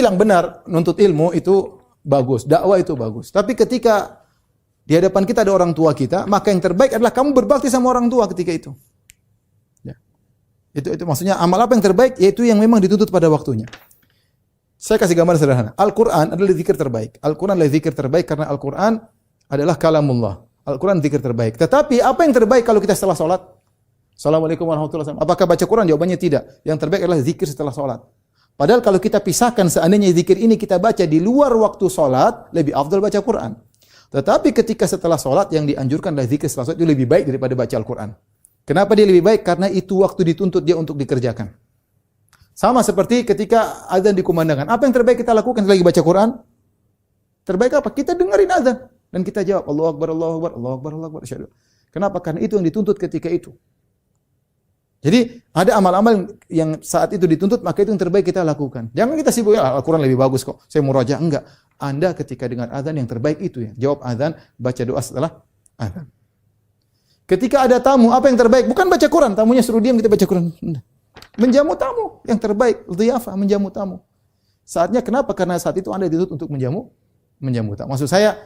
bilang benar, nuntut ilmu itu bagus, dakwah itu bagus. Tapi ketika di hadapan kita ada orang tua kita, maka yang terbaik adalah kamu berbakti sama orang tua ketika itu. Ya. Itu maksudnya amal apa yang terbaik? Yaitu yang memang dituntut pada waktunya. Saya kasih gambar sederhana. Al-Quran adalah zikir terbaik. Al-Quran adalah zikir terbaik karena Al-Quran adalah kalamullah. Al-Quran zikir terbaik. Tetapi apa yang terbaik kalau kita setelah sholat? Assalamualaikum warahmatullahi wabarakatuh. Apakah baca Quran? Jawabannya tidak. Yang terbaik adalah zikir setelah sholat. Padahal kalau kita pisahkan seandainya zikir ini kita baca di luar waktu sholat, lebih afdal baca Quran. Tetapi ketika setelah sholat yang dianjurkan adalah zikir setelah sholat itu lebih baik daripada baca Al-Quran. Kenapa dia lebih baik? Karena itu waktu dituntut dia untuk dikerjakan. Sama seperti ketika azan dikumandangkan. Apa yang terbaik kita lakukan lagi baca Quran? Terbaik apa? Kita dengerin azan dan kita jawab Allahu Akbar, Allahu Akbar, Allahu Akbar, Allahu Akbar. Kenapa? Karena itu yang dituntut ketika itu. Jadi ada amal-amal yang saat itu dituntut, maka itu yang terbaik kita lakukan. Jangan kita sibuk, ya Al-Quran lebih bagus kok, saya murajaah. Enggak. Anda ketika dengar azan yang terbaik itu ya. Jawab azan, baca doa setelah azan. Ketika ada tamu, apa yang terbaik? Bukan baca Quran, tamunya suruh diam kita baca Quran. Menjamu tamu, yang terbaik, dhiyafah, menjamu tamu. Saatnya kenapa? Karena saat itu Anda dituntut untuk menjamu tamu. Maksud saya,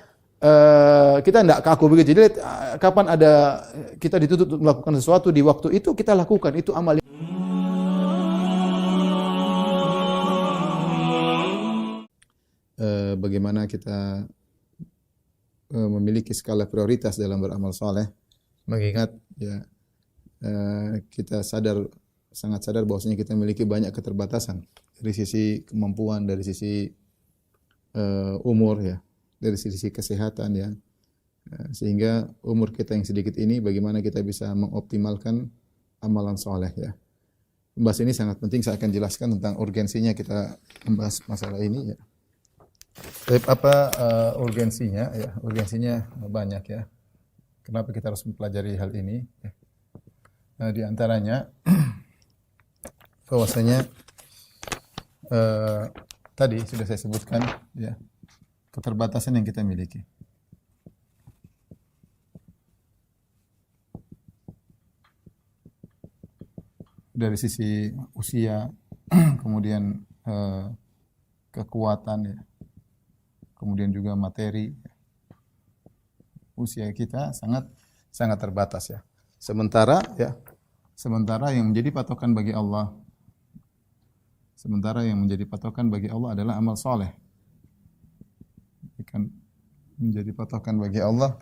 kita tidak kaku begitu. Jadi kapan ada kita dituntut untuk melakukan sesuatu di waktu itu kita lakukan, itu amal. Bagaimana kita memiliki skala prioritas dalam beramal saleh, mengingat ya kita sangat sadar bahwasanya kita memiliki banyak keterbatasan dari sisi kemampuan, dari sisi umur ya, dari sisi kesehatan ya, sehingga umur kita yang sedikit ini bagaimana kita bisa mengoptimalkan amalan soleh ya. Pembahasan ini sangat penting, saya akan jelaskan tentang urgensinya kita membahas masalah ini ya. Tapi apa urgensinya ya? Urgensinya banyak ya. Kenapa kita harus mempelajari hal ini? Ya. Nah, di antaranya bahwasanya tadi sudah saya sebutkan ya, keterbatasan yang kita miliki. Dari sisi usia, kemudian kekuatan ya, kemudian juga materi. Usia kita sangat terbatas ya. Sementara yang menjadi patokan bagi Allah, adalah amal soleh. Kan menjadi patokan bagi Allah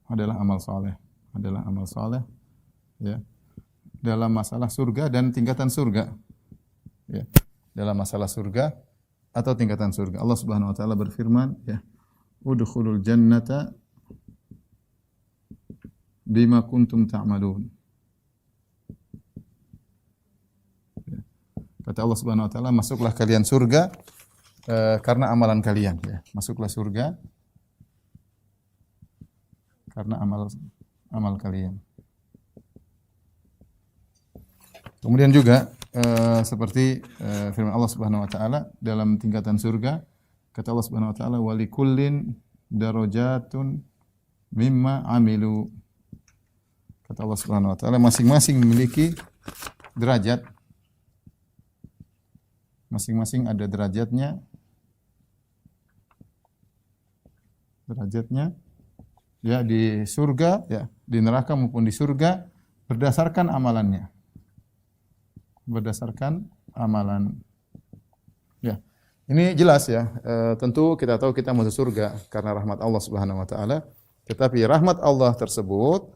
adalah amal soleh ya, dalam masalah surga dan tingkatan surga ya, dalam masalah surga atau tingkatan surga. Allah Subhanahu wa taala berfirman ya, udkhulul jannata bima kuntum ta'malun. Kata Allah Subhanahu wa taala, masuklah kalian surga karena amalan kalian ya. Masuklah surga karena amal kalian. Kemudian juga seperti firman Allah Subhanahu wa taala dalam tingkatan surga, kata Allah Subhanahu wa taala, walikullin darajatun mimma amilu. Kata Allah Subhanahu wa taala, masing-masing memiliki derajat. Masing-masing ada derajatnya. Ya, di surga ya, di neraka maupun di surga berdasarkan amalannya. Berdasarkan amalan. Ya. Ini jelas ya. Tentu kita tahu kita masuk surga karena rahmat Allah Subhanahu wa taala. Tetapi rahmat Allah tersebut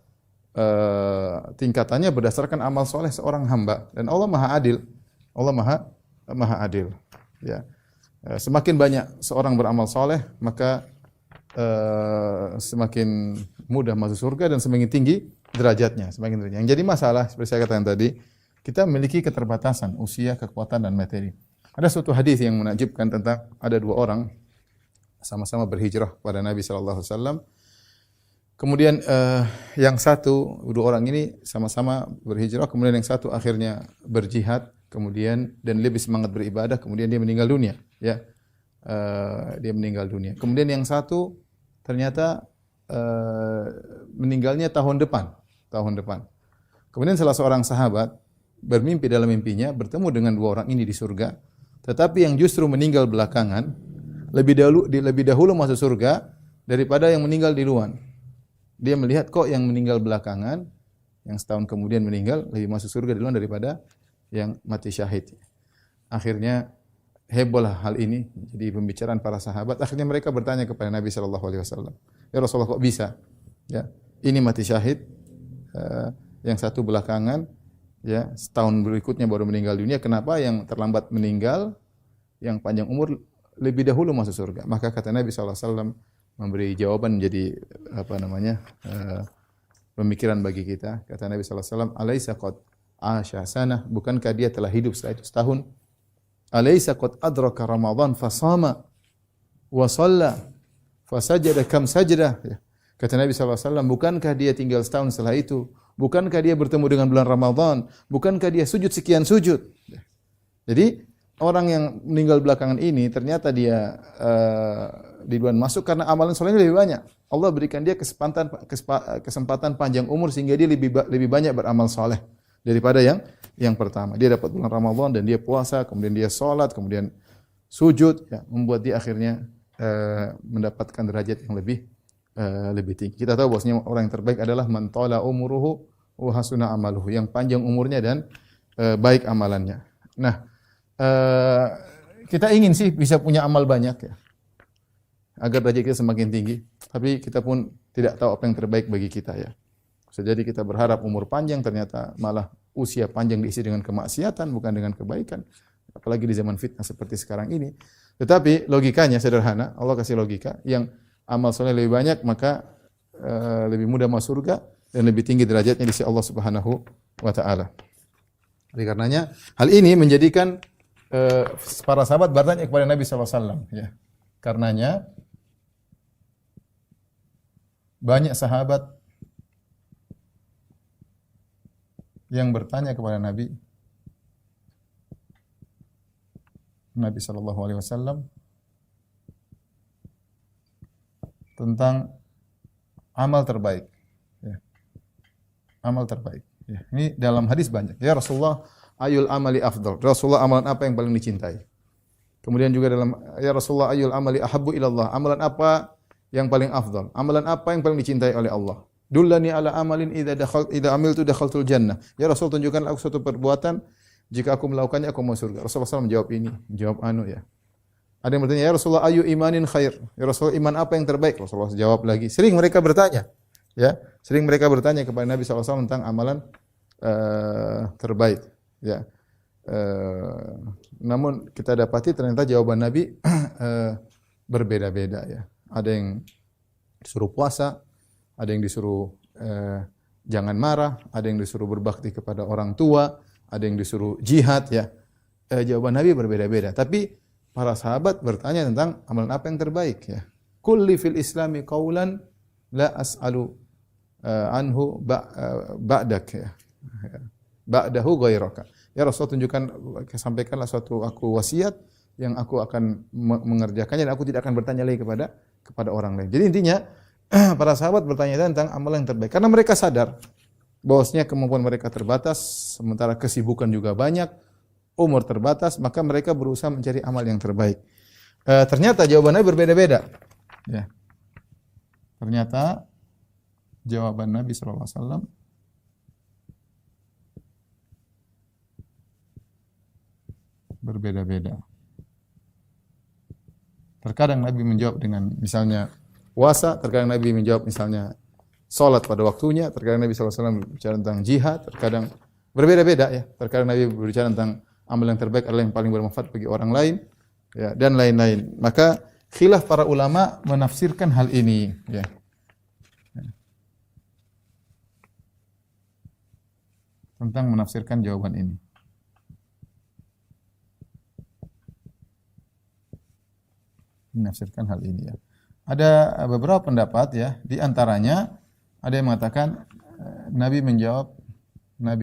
tingkatannya berdasarkan amal soleh seorang hamba, dan Allah Maha Adil. Allah Maha Adil. Ya. Semakin banyak seorang beramal soleh, maka semakin mudah masuk surga dan semakin tinggi derajatnya, semakin tinggi. Yang jadi masalah seperti saya katakan tadi, kita memiliki keterbatasan usia, kekuatan dan materi. Ada suatu hadis yang menakjubkan tentang ada dua orang sama-sama berhijrah kepada Nabi sallallahu alaihi wasallam. Kemudian yang satu, dua orang ini sama-sama berhijrah, kemudian yang satu akhirnya berjihad, kemudian dan lebih semangat beribadah, kemudian dia meninggal dunia, ya. Dia meninggal dunia. Kemudian yang satu ternyata eh, meninggalnya tahun depan, tahun depan. Kemudian salah seorang sahabat bermimpi dalam mimpinya bertemu dengan dua orang ini di surga, tetapi yang justru meninggal belakangan lebih dahulu masuk surga daripada yang meninggal di duluan. Dia melihat kok yang meninggal belakangan, yang setahun kemudian meninggal lebih masuk surga duluan daripada yang mati syahid. Akhirnya hebohlah hal ini jadi pembicaraan para sahabat. Akhirnya mereka bertanya kepada Nabi sallallahu alaihi wasallam, "Ya Rasulullah, kok bisa? Ya, ini mati syahid, yang satu belakangan, ya, setahun berikutnya baru meninggal dunia. Kenapa yang terlambat meninggal, yang panjang umur lebih dahulu masuk surga?" Maka kata Nabi sallallahu alaihi wasallam memberi jawaban menjadi pemikiran bagi kita. Kata Nabi sallallahu alaihi wasallam, "Alaisa qad asha sanah?" Bukankah dia telah hidup setelah itu setahun? "Alaisa qad adraka Ramadan fasama wa shalla fasajada kam sajdah?" Ya. Kata Nabi sallallahu alaihi wasallam, bukankah dia tinggal setahun setelah itu? Bukankah dia bertemu dengan bulan Ramadan? Bukankah dia sujud sekian sujud? Ya. Jadi orang yang meninggal belakangan ini ternyata dia duluan masuk karena amalan solehnya lebih banyak. Allah berikan dia kesempatan panjang umur sehingga dia lebih banyak beramal soleh daripada yang pertama. Dia dapat bulan Ramadan dan dia puasa, kemudian dia salat, kemudian sujud, ya, membuat dia akhirnya mendapatkan derajat yang lebih tinggi. Kita tahu bahwasanya orang yang terbaik adalah man tala umuruhu wa hasuna amaluhu, yang panjang umurnya dan baik amalannya. Nah, kita ingin sih bisa punya amal banyak, ya, agar derajat kita semakin tinggi. Tapi kita pun tidak tahu apa yang terbaik bagi kita, ya. Bisa jadi kita berharap umur panjang, ternyata malah usia panjang diisi dengan kemaksiatan, bukan dengan kebaikan. Apalagi di zaman fitnah seperti sekarang ini. Tetapi logikanya sederhana, Allah kasih logika, yang amal soleh lebih banyak, maka lebih mudah masuk surga dan lebih tinggi derajatnya di sisi Allah Subhanahu wa taala. Oleh karenanya, hal ini menjadikan para sahabat bertanya kepada Nabi sallallahu alaihi wasallam, ya. Karenanya banyak sahabat yang bertanya kepada Nabi sallallahu alaihi wasallam tentang amal terbaik, ya. Amal terbaik, ya. Ini dalam hadis banyak. Ya Rasulullah, ayul amali afdal? Rasulullah, amalan apa yang paling dicintai? Kemudian juga dalam, ya Rasulullah, ayul amali ahabbu ilallah? Amalan apa yang paling afdal? Amalan apa yang paling dicintai oleh Allah? Dullani ala amalin idza amiltu dakhaltul jannah. Ya Rasul, tunjukkanlah aku suatu perbuatan, jika aku melakukannya aku masuk surga. Rasulullah SAW menjawab ini, menjawab ya. Ada yang bertanya, ya Rasulullah, ayu imanin khair? Ya Rasulullah, iman apa yang terbaik? Rasulullah jawab lagi. Sering mereka bertanya, ya. Sering mereka bertanya kepada Nabi SAW tentang amalan terbaik, ya. Namun kita dapati ternyata jawaban Nabi berbeda-beda, ya. Ada yang disuruh puasa, ada yang disuruh jangan marah, ada yang disuruh berbakti kepada orang tua, ada yang disuruh jihad, ya. Jawaban Nabi berbeda-beda. Tapi para sahabat bertanya tentang amalan apa yang terbaik, ya. Kulli fil islami qaulan la as'alu anhu ba'dak, ya. Ba'dahu ghairaka. Ya Rasul, sampaikanlah suatu aku wasiat yang aku akan mengerjakannya dan aku tidak akan bertanya lagi kepada orang lain. Jadi intinya para sahabat bertanya tentang amalan yang terbaik karena mereka sadar bahwasanya kemampuan mereka terbatas, sementara kesibukan juga banyak, umur terbatas, maka mereka berusaha mencari amal yang terbaik. Ternyata jawabannya berbeda-beda. Ya. Ternyata jawaban Nabi sallallahu alaihi wasallam berbeda-beda. Terkadang Nabi menjawab dengan misalnya puasa, terkadang Nabi menjawab misalnya salat pada waktunya, terkadang Nabi sallallahu alaihi wasallam berbicara tentang jihad, terkadang berbeda-beda, ya. Terkadang Nabi berbicara tentang amal yang terbaik adalah yang paling bermanfaat bagi orang lain, ya, dan lain-lain. Maka khilaf para ulama menafsirkan hal ini, ya. Tentang menafsirkan jawaban ini. Menafsirkan hal ini, ya. Ada beberapa pendapat, ya. Di antaranya ada yang mengatakan Nabi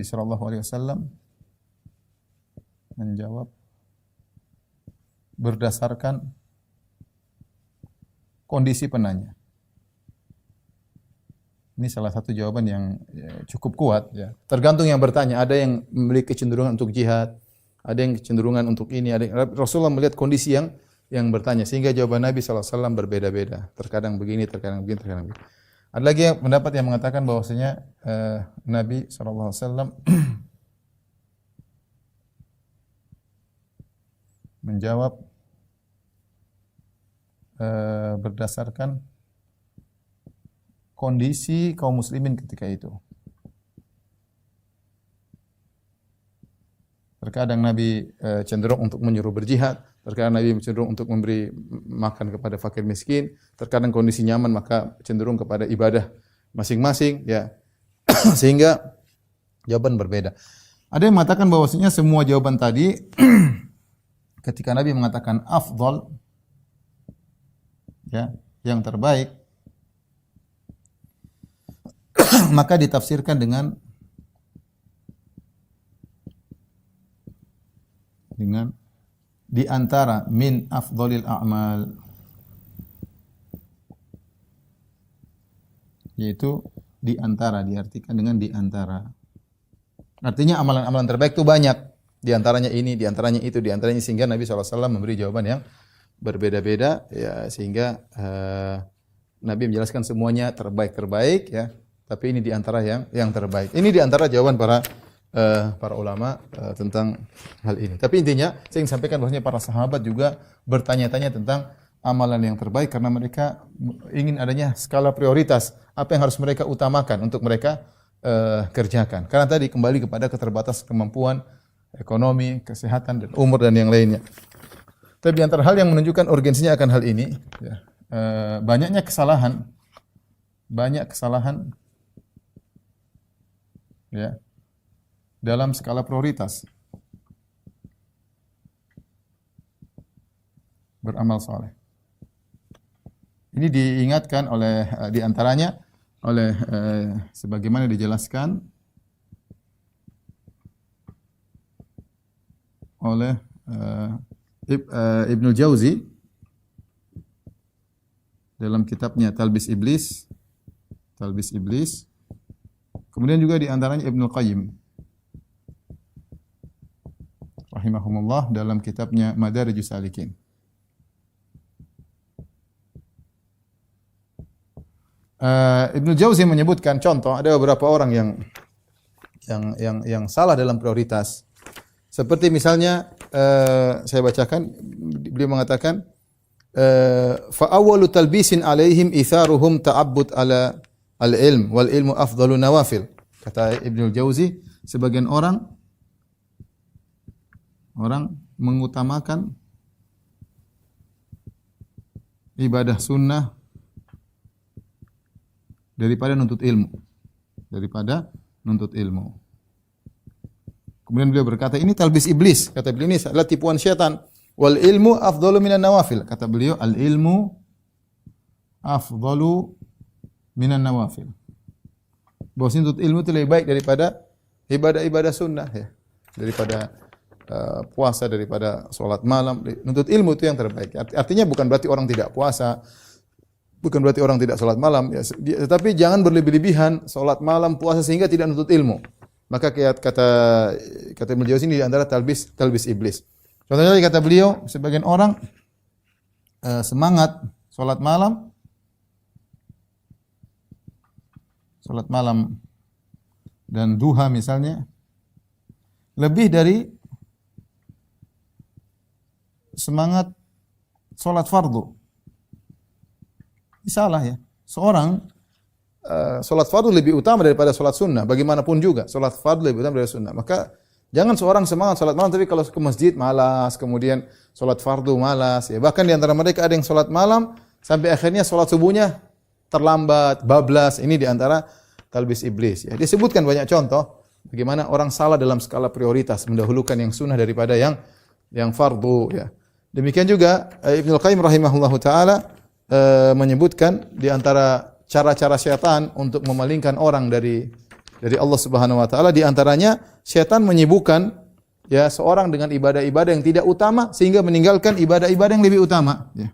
sallallahu alaihi wasallam menjawab berdasarkan kondisi penanya. Ini salah satu jawaban yang cukup kuat ya. Tergantung yang bertanya, ada yang memiliki kecenderungan untuk jihad, ada yang kecenderungan untuk ini, Rasulullah melihat kondisi yang bertanya sehingga jawaban Nabi SAW berbeda-beda. Terkadang begini, terkadang begini, terkadang begini. Ada lagi pendapat yang mengatakan bahwasanya Nabi SAW menjawab berdasarkan kondisi kaum muslimin ketika itu. Terkadang Nabi cenderung untuk menyuruh berjihad, terkadang Nabi cenderung untuk memberi makan kepada fakir miskin, terkadang kondisi nyaman maka cenderung kepada ibadah masing-masing ya. Sehingga jawaban berbeda. Ada yang mengatakan bahwasanya semua jawaban tadi ketika Nabi mengatakan afdal ya, yang terbaik, maka ditafsirkan dengan di antara min afdhalil a'mal, yaitu di antara, diartikan dengan di antara. Artinya amalan-amalan terbaik itu banyak, di antaranya ini, di antaranya itu, di antaranya, sehingga Nabi SAW memberi jawaban yang berbeda-beda ya, sehingga Nabi menjelaskan semuanya terbaik-terbaik ya, tapi ini di antara yang terbaik. Ini di antara jawaban para ulama tentang hal ini. Tapi intinya saya ingin sampaikan bahwasanya para sahabat juga bertanya-tanya tentang amalan yang terbaik karena mereka ingin adanya skala prioritas, apa yang harus mereka utamakan untuk mereka kerjakan. Karena tadi kembali kepada keterbatasan kemampuan ekonomi, kesehatan dan umur dan yang lainnya. Tapi di antara hal yang menunjukkan urgensinya akan hal ini ya, banyaknya kesalahan ya dalam skala prioritas beramal saleh. Ini diingatkan oleh di antaranya oleh sebagaimana dijelaskan oleh Ibnu Jauzi dalam kitabnya Talbis Iblis. Kemudian juga di antaranya Ibnu Qayyim rahimahumullah dalam kitabnya Madarijus Salikin. Ibnu Jauzi menyebutkan contoh, ada beberapa orang yang salah dalam prioritas. Seperti misalnya saya bacakan, beliau mengatakan fa awwalu talbisin alaihim itharuhum ta'abbud ala al-ilm wal ilmu afdalu nawafil. Kata Ibnu Jauzi, sebagian orang mengutamakan ibadah sunnah daripada nuntut ilmu. Kemudian beliau berkata, ini talbis iblis. Kata beliau, ini adalah tipuan syaitan. Wal ilmu afdalu minan nawafil. Kata beliau, al ilmu afdalu minan nawafil. Bahwasanya nuntut ilmu itu lebih baik daripada ibadah-ibadah sunnah ya. Daripada puasa, daripada sholat malam. Nuntut ilmu itu yang terbaik. Artinya bukan berarti orang tidak puasa, bukan berarti orang tidak sholat malam ya. Tetapi jangan berlebih-lebihan sholat malam, puasa sehingga tidak nuntut ilmu. Maka kata Ibnu Jauzi ini di antara talbis iblis. Contohnya kata beliau, sebagian orang semangat sholat malam dan duha misalnya lebih dari semangat sholat fardu. Ini salah ya. Seorang sholat fardu lebih utama daripada sholat sunnah. Bagaimanapun juga, sholat fardu lebih utama daripada sunnah. Maka jangan seorang semangat sholat malam, tapi kalau ke masjid malas, kemudian sholat fardu malas. Ya. Bahkan di antara mereka ada yang sholat malam, sampai akhirnya sholat subuhnya terlambat, bablas. Ini di antara talbis iblis. Ya. Disebutkan banyak contoh, bagaimana orang salah dalam skala prioritas, mendahulukan yang sunnah daripada yang fardu. Ya. Demikian juga Ibnu Qayyim rahimahullahu ta'ala menyebutkan di antara cara-cara syaitan untuk memalingkan orang dari Allah Subhanahu wa taala, di antaranya syaitan menyibukkan ya seorang dengan ibadah-ibadah yang tidak utama sehingga meninggalkan ibadah-ibadah yang lebih utama ya.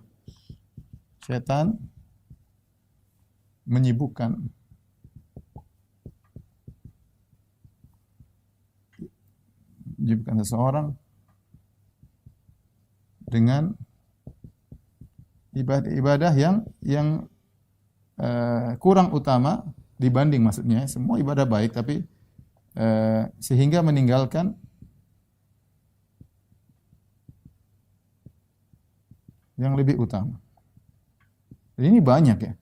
Syaitan menyibukkan mewajibkan seseorang dengan ibadah-ibadah yang kurang utama dibanding, maksudnya semua ibadah baik tapi sehingga meninggalkan yang lebih utama. Ini banyak ya.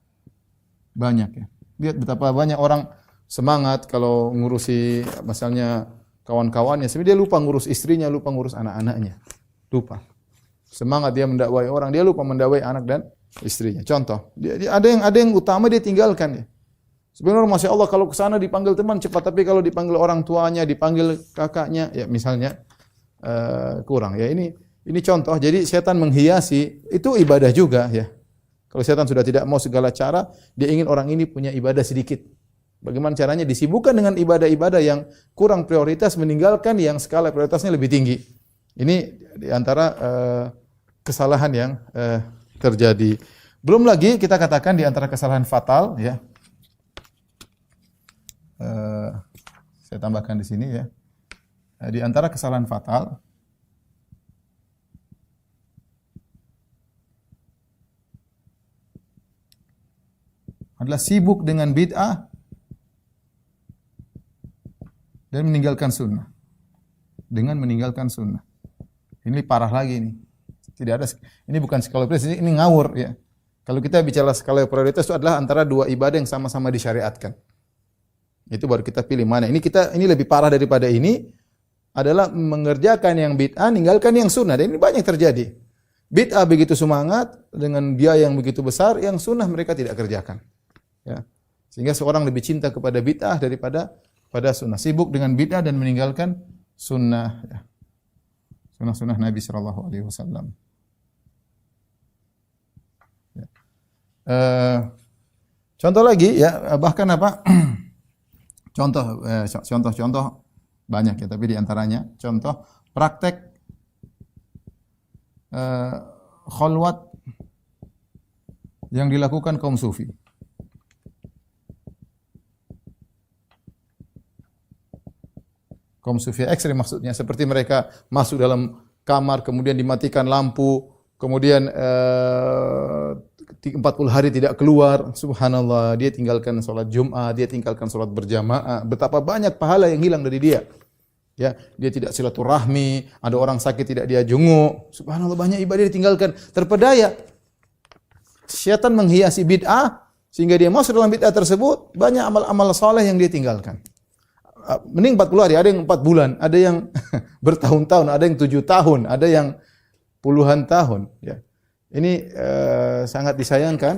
Banyak ya. Lihat betapa banyak orang semangat kalau ngurusi misalnya kawan-kawannya, sebenarnya dia lupa ngurus istrinya, lupa ngurus anak-anaknya. Lupa. Semangat dia mendakwai orang, dia lupa mendakwai anak dan istrinya. Contoh, dia ada yang utama dia tinggalkan ya. Sebenarnya Masya Allah kalau ke sana dipanggil teman cepat, tapi kalau dipanggil orang tuanya, dipanggil kakaknya, ya misalnya kurang. Ya ini contoh. Jadi setan menghiasi itu ibadah juga ya. Kalau setan sudah tidak mau segala cara, dia ingin orang ini punya ibadah sedikit. Bagaimana caranya? Disibukkan dengan ibadah-ibadah yang kurang prioritas, meninggalkan yang skala prioritasnya lebih tinggi. Ini diantara kesalahan yang terjadi. Belum lagi kita katakan diantara kesalahan fatal, ya. Saya tambahkan di sini ya. Di antara kesalahan fatal adalah sibuk dengan bid'ah dan meninggalkan sunnah. Dengan meninggalkan sunnah. Ini parah lagi nih. Tidak ada, ini bukan skala prioritas, ini ngawur ya. Kalau kita bicara skala prioritas itu adalah antara dua ibadah yang sama-sama disyariatkan. Itu baru kita pilih mana. Ini lebih parah daripada ini adalah mengerjakan yang bid'ah, ninggalkan yang sunnah. Dan ini banyak terjadi. Bid'ah begitu semangat dengan biaya yang begitu besar, yang sunnah mereka tidak kerjakan. Ya. Sehingga seorang lebih cinta kepada bid'ah daripada pada sunnah. Sibuk dengan bid'ah dan meninggalkan sunnah. Ya. Sunnah-sunnah Nabi sallallahu alaihi wasallam. Ya. Contoh lagi ya, bahkan apa? Contoh banyak ya, tapi di antaranya contoh praktek khalwat yang dilakukan kaum sufi. Kaum sufi ekstrim maksudnya, seperti mereka masuk dalam kamar, kemudian dimatikan lampu, kemudian 40 hari tidak keluar, subhanallah, dia tinggalkan sholat Jumat, dia tinggalkan sholat berjamaah, betapa banyak pahala yang hilang dari dia. Ya, dia tidak silaturahmi, ada orang sakit tidak dia jenguk, subhanallah banyak ibadah ditinggalkan, terpedaya. Syaitan menghiasi bid'ah sehingga dia masuk dalam bid'ah tersebut, banyak amal-amal saleh yang dia tinggalkan. Mending 40 hari, ada yang 4 bulan, ada yang bertahun-tahun, ada yang 7 tahun, ada yang puluhan tahun, ya. Ini sangat disayangkan.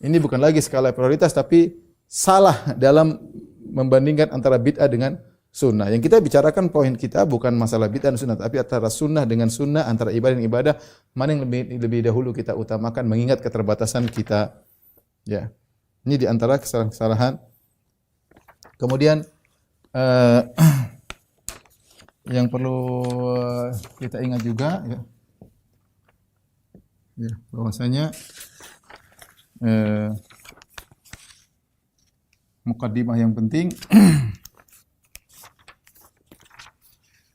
Ini bukan lagi skala prioritas, tapi salah dalam membandingkan antara bid'ah dengan sunnah. Yang kita bicarakan poin kita bukan masalah bid'ah dan sunnah, tapi antara sunnah dengan sunnah, antara ibadah dan ibadah, mana yang lebih dahulu kita utamakan mengingat keterbatasan kita. Ya, ini di antara kesalahan-kesalahan. Kemudian yang perlu kita ingat juga, ya. Ya, bahwasanya mukaddimah yang penting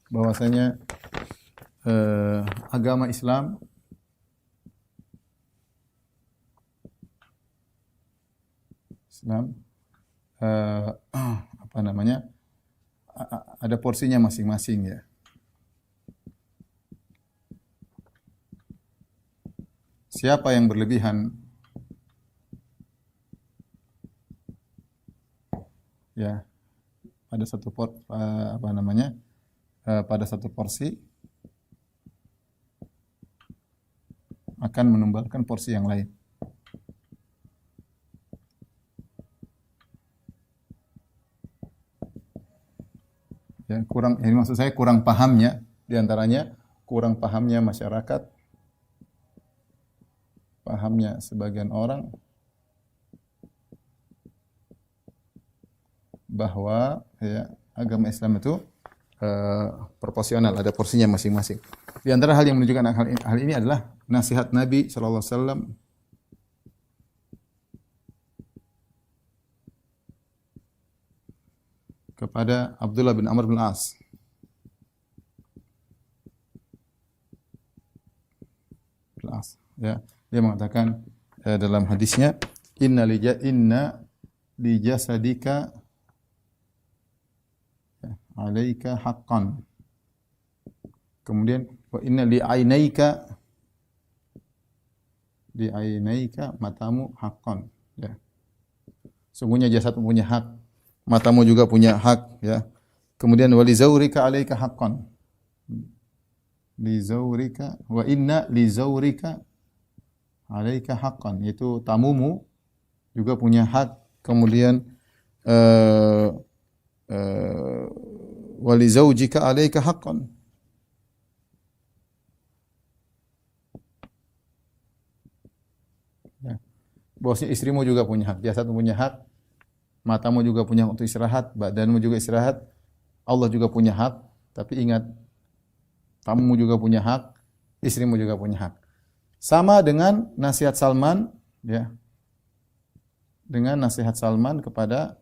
bahwasanya agama Islam apa namanya, ada porsinya masing-masing ya. Siapa yang berlebihan ya pada satu pada satu porsi akan menumbalkan porsi yang lain. Ya, ini maksud saya kurang pahamnya, di antaranya kurang pahamnya masyarakat, pahamnya sebagian orang bahwa ya, agama Islam itu proporsional, ada porsinya masing-masing. Di antara hal yang menunjukkan hal ini adalah nasihat Nabi sallallahu alaihi wasallam kepada Abdullah bin Amr bin As. ya. Dia mengatakan dalam hadisnya, inna li jasadika alaika haqqan. Kemudian wa inna li ainaika matamu haqqan, ya. Sungguhnya jasadmu punya hak, matamu juga punya hak, ya. Kemudian wa li zawrika alaika haqqan. Li zawrika wa inna li zawrika alaika haqqan, yaitu tamumu juga punya hak. Kemudian wa li zawjika alaika haqqan. Bahwasanya istrimu juga punya hak, jasadmu punya hak, matamu juga punya hak untuk istirahat, badanmu juga istirahat, Allah juga punya hak, tapi ingat, tamumu juga punya hak, istrimu juga punya hak. Sama dengan nasihat Salman, ya. Dengan nasihat Salman kepada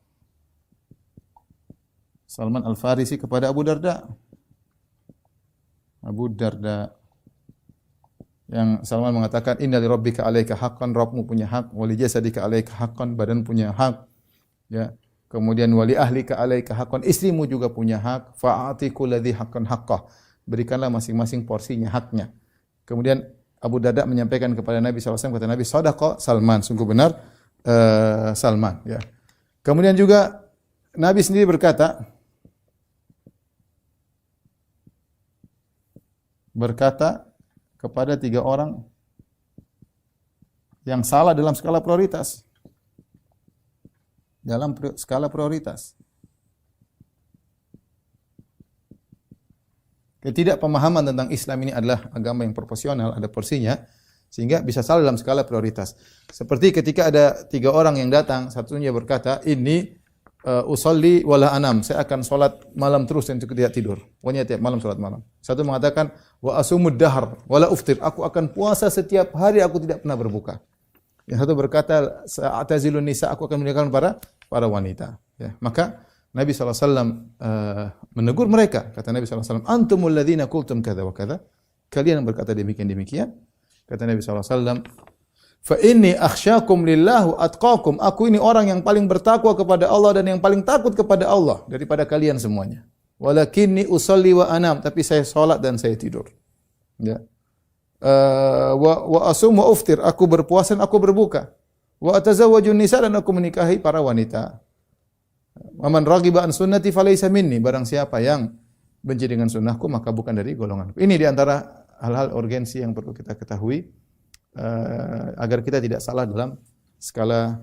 Salman Al-Farisi kepada Abu Darda. Abu Darda yang Salman mengatakan inna li rabbika 'alaika haqqan, Rabbmu punya hak, wa li jasadika 'alaika haqqan, badan punya hak, ya. Kemudian wa li ahlika 'alaika haqqan, istrimu juga punya hak, fa'ati kulladzi haqqan haqqah, berikanlah masing-masing porsinya, haknya. Kemudian Abu Darda menyampaikan kepada Nabi SAW, kata Nabi, sadaqa Salman, sungguh benar Salman, ya. Kemudian juga Nabi sendiri berkata kepada 3 orang yang salah dalam skala prioritas. Dalam skala prioritas. Ketidakpemahaman tentang Islam ini adalah agama yang proporsional, ada porsinya, sehingga bisa salah dalam skala prioritas. Seperti ketika ada 3 orang yang datang, satunya berkata, ini usolli wala anam, saya akan salat malam terus dan tidak tidur. Pokoknya tiap malam salat malam. Satu mengatakan wa asumud dahar wala uftir, aku akan puasa setiap hari, aku tidak pernah berbuka. Yang satu berkata sa'atazilun nisa, aku akan meninggalkan para wanita, ya. Maka Nabi SAW menegur mereka. Kata Nabi SAW, antumul ladzina qultum kadza wa kadza, kalian yang berkata demikian. Kata Nabi SAW, fa inni akhsyakum lillah atqakum, aku ini orang yang paling bertakwa kepada Allah dan yang paling takut kepada Allah daripada kalian semuanya. Walakinni usolli wa anam, tapi saya salat dan saya tidur, ya. Wa asum wa uftir, aku berpuasa dan aku berbuka. Wa atazawwajun nisa, dan aku menikahi para wanita. Man raghiba an sunnati falaysa minni, barang siapa yang benci dengan sunnahku maka bukan dari golonganku. Ini di antara hal-hal urgensi yang perlu kita ketahui agar kita tidak salah dalam skala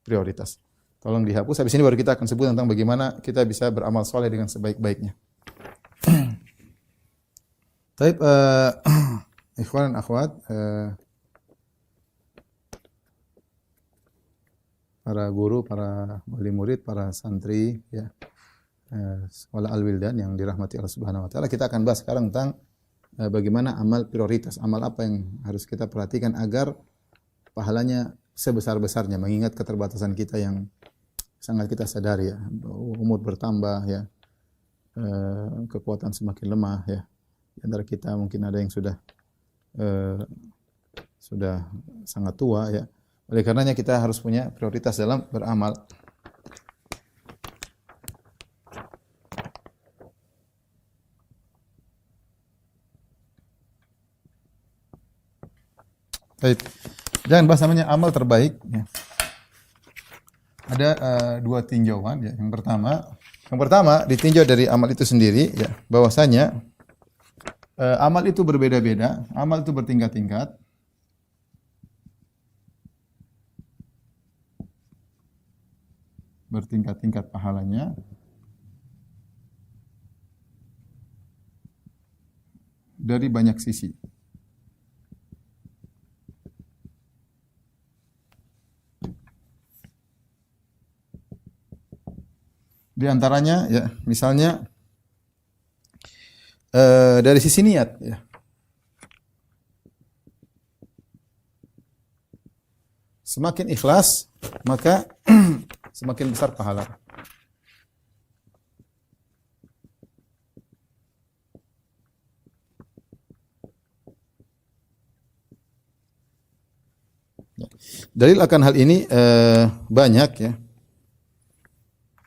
prioritas. Tolong dihapus. Habis ini baru kita akan sebut tentang bagaimana kita bisa beramal soleh dengan sebaik-baiknya. Taib, ikhwan dan akhwat, para guru, para wali murid, para santri, ya, sekolah Al-Wildan yang dirahmati Allah Subhanahu wa taala, kita akan bahas sekarang tentang bagaimana amal prioritas, amal apa yang harus kita perhatikan agar pahalanya sebesar-besarnya, mengingat keterbatasan kita yang sangat kita sadari, ya. Umur bertambah, ya. Kekuatan semakin lemah, ya. Di antara kita mungkin ada yang sudah sangat tua, ya. Oleh karenanya kita harus punya prioritas dalam beramal. Baik. Jangan bahas namanya amal terbaik, ya. Ada 2 tinjauan, ya. Yang pertama ditinjau dari amal itu sendiri, ya, bahwasanya amal itu berbeda-beda, amal itu bertingkat-tingkat. Bertingkat-tingkat pahalanya. Dari banyak sisi. Di antaranya, ya, misalnya dari sisi niat, ya. Semakin ikhlas, maka semakin besar pahala. Dalil akan hal ini banyak ya.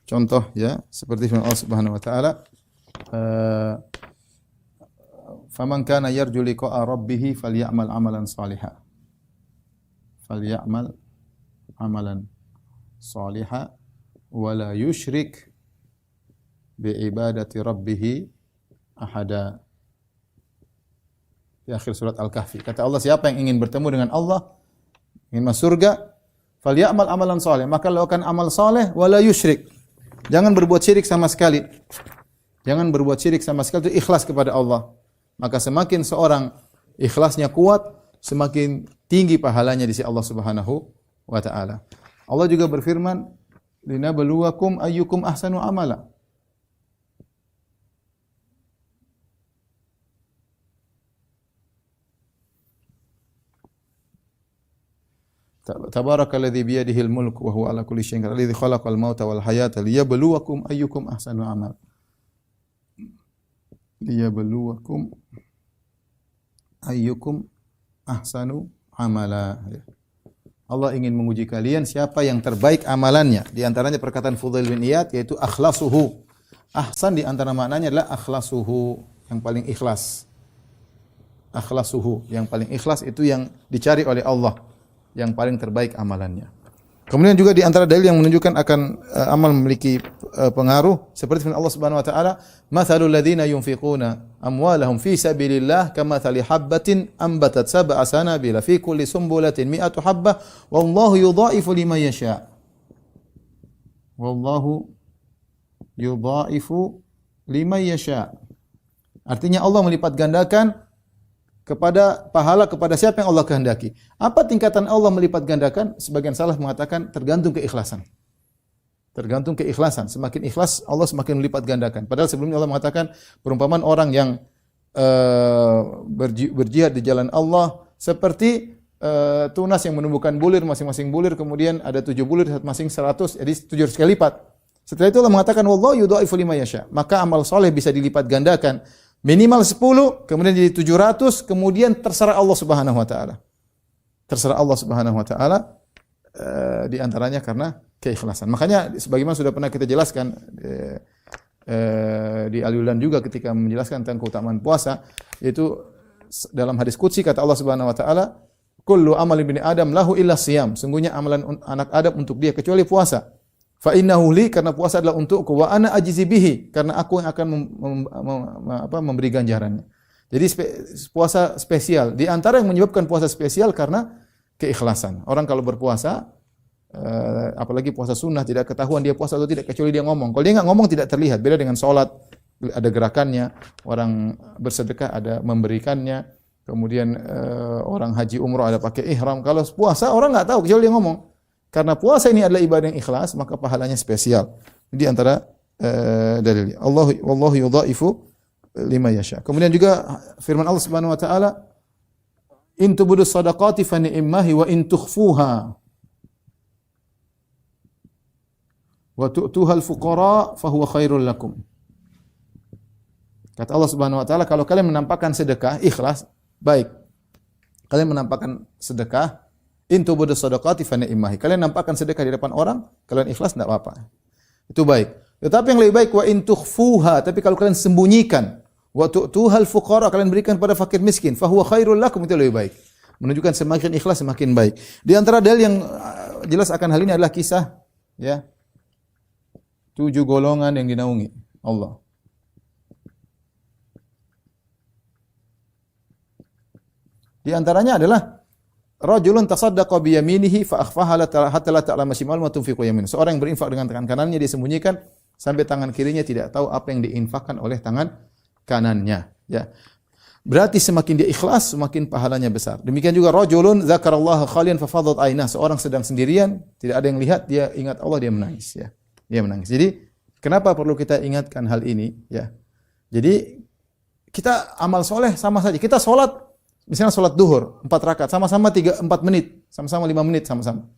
Contoh ya, seperti firman Allah Subhanahu wa taala, "Faman kana yarju liqa'a rabbih falyamal amalan shalihan." Falyamal amalan shalihan wa la yusyrik bi ibadati rabbih ahada. Di akhir surat Al-Kahfi. Kata Allah, siapa yang ingin bertemu dengan Allah, ingin masuk surga, falyamal amalan saleh, maka lakukan amal saleh wala yusyrik. Jangan berbuat syirik sama sekali. Jangan berbuat syirik sama sekali, itu ikhlas kepada Allah. Maka semakin seorang ikhlasnya kuat, semakin tinggi pahalanya di sisi Allah Subhanahu wa taala. Allah juga berfirman, "Linabluwakum ayyukum ahsanu amala." Tabarakalladzi biyadihil mulk wa huwa ala kulli syai'in qadir, alladzi khalaqal mauta wal hayata liyabluwakum ayyukum ahsanu amal. Liyabluwakum ayyukum ahsanu amala. Allah ingin menguji kalian siapa yang terbaik amalannya. Di antaranya perkataan Fudail bin Iyad yaitu akhlasuhu. Ahsan di antara maknanya adalah akhlasuhu, yang paling ikhlas. Akhlasuhu, yang paling ikhlas itu yang dicari oleh Allah, yang paling terbaik amalannya. Kemudian juga di antara dalil yang menunjukkan akan amal memiliki pengaruh seperti firman Allah Subhanahu wa taala, "Matsalul ladzina yunfiquna amwalahum fi sabilillah kamatsali habbatin ambatat sab'a sanabila fi kulli sumbulatin mi'atu habbah wallahu yudha'ifu liman yasha." Wallahu yudha'ifu liman yasha. Artinya Allah melipat gandakan kepada pahala kepada siapa yang Allah kehendaki. Apa tingkatan Allah melipat gandakan? Sebagian salaf mengatakan tergantung keikhlasan. Tergantung keikhlasan. Semakin ikhlas Allah semakin melipat gandakan. Padahal sebelumnya Allah mengatakan perumpamaan orang yang berjihad di jalan Allah seperti tunas yang menumbuhkan bulir, masing-masing bulir kemudian ada 7 bulir masing 100, jadi 700 kali lipat. Setelah itu Allah mengatakan wallahu yudha'ifu liman yasha. Maka amal soleh bisa dilipat gandakan. Minimal 10, kemudian jadi 700, kemudian terserah Allah Subhanahu wa taala. Terserah Allah Subhanahu wa taala di antaranya karena keikhlasan. Makanya sebagaimana sudah pernah kita jelaskan di Al-Yulan juga ketika menjelaskan tentang keutamaan puasa, yaitu dalam hadis qudsi kata Allah Subhanahu wa taala, "Kullu amali bani Adam lahu illa shiyam." Sungguhnya amalan anak Adam untuk dia kecuali puasa. Fa innahu li, karena puasa adalah untukku, wa ana ajzi bihi, karena aku yang akan memberi ganjarannya. Jadi puasa spesial. Di antara yang menyebabkan puasa spesial karena keikhlasan. Orang kalau berpuasa, apalagi puasa sunnah, tidak ketahuan dia puasa atau tidak kecuali dia ngomong. Kalau dia enggak ngomong tidak terlihat. Beda dengan salat, ada gerakannya. Orang bersedekah ada memberikannya. Kemudian orang haji umrah ada pakai ihram. Kalau puasa orang enggak tahu kecuali dia ngomong. Karena puasa ini adalah ibadah yang ikhlas, maka pahalanya spesial. Di antara dalilnya. Wallahu yudha'ifu liman yasha. Kemudian juga firman Allah Subhanahu wa taala, "In tubdu shadaqati fa ni'mahi wa in tukhfuha wa tu'tuha al-fuqara fa huwa khairul lakum." Kata Allah Subhanahu wa taala, kalau kalian menampakkan sedekah ikhlas, baik. Kalian menampakkan sedekah, in tubdu shadaqati fa ni'mahi. Kalian nampakkan sedekah di depan orang, kalian ikhlas enggak apa-apa. Itu baik. Tetapi yang lebih baik wa in tukhfuha, tapi kalau kalian sembunyikan, wa tu'tuhal fuqara, kalian berikan pada fakir miskin, fa huwa khairul lakum, itu lebih baik. Menunjukkan semakin ikhlas semakin baik. Di antara dalil yang jelas akan hal ini adalah kisah ya 7 golongan yang dinaungi Allah. Di antaranya adalah rajulun tasaddaqa bi yaminihi fa akhfaha hatta la ta'lama shimaluhu ma tunfiqu yaminuhu. Seorang yang berinfak dengan tangan kanannya, dia sembunyikan sampai tangan kirinya tidak tahu apa yang diinfakkan oleh tangan kanannya, ya. Berarti semakin dia ikhlas, semakin pahalanya besar. Demikian juga rajulun dzakarallaha khalian fa fadat ainah. Seorang sedang sendirian, tidak ada yang lihat, dia ingat Allah, dia menangis, ya. Dia menangis. Jadi, kenapa perlu kita ingatkan hal ini, ya? Jadi, kita amal soleh sama saja. Kita sholat, misalnya sholat duhur 4 rakaat, sama-sama 4 menit, sama-sama 5 menit, sama-sama.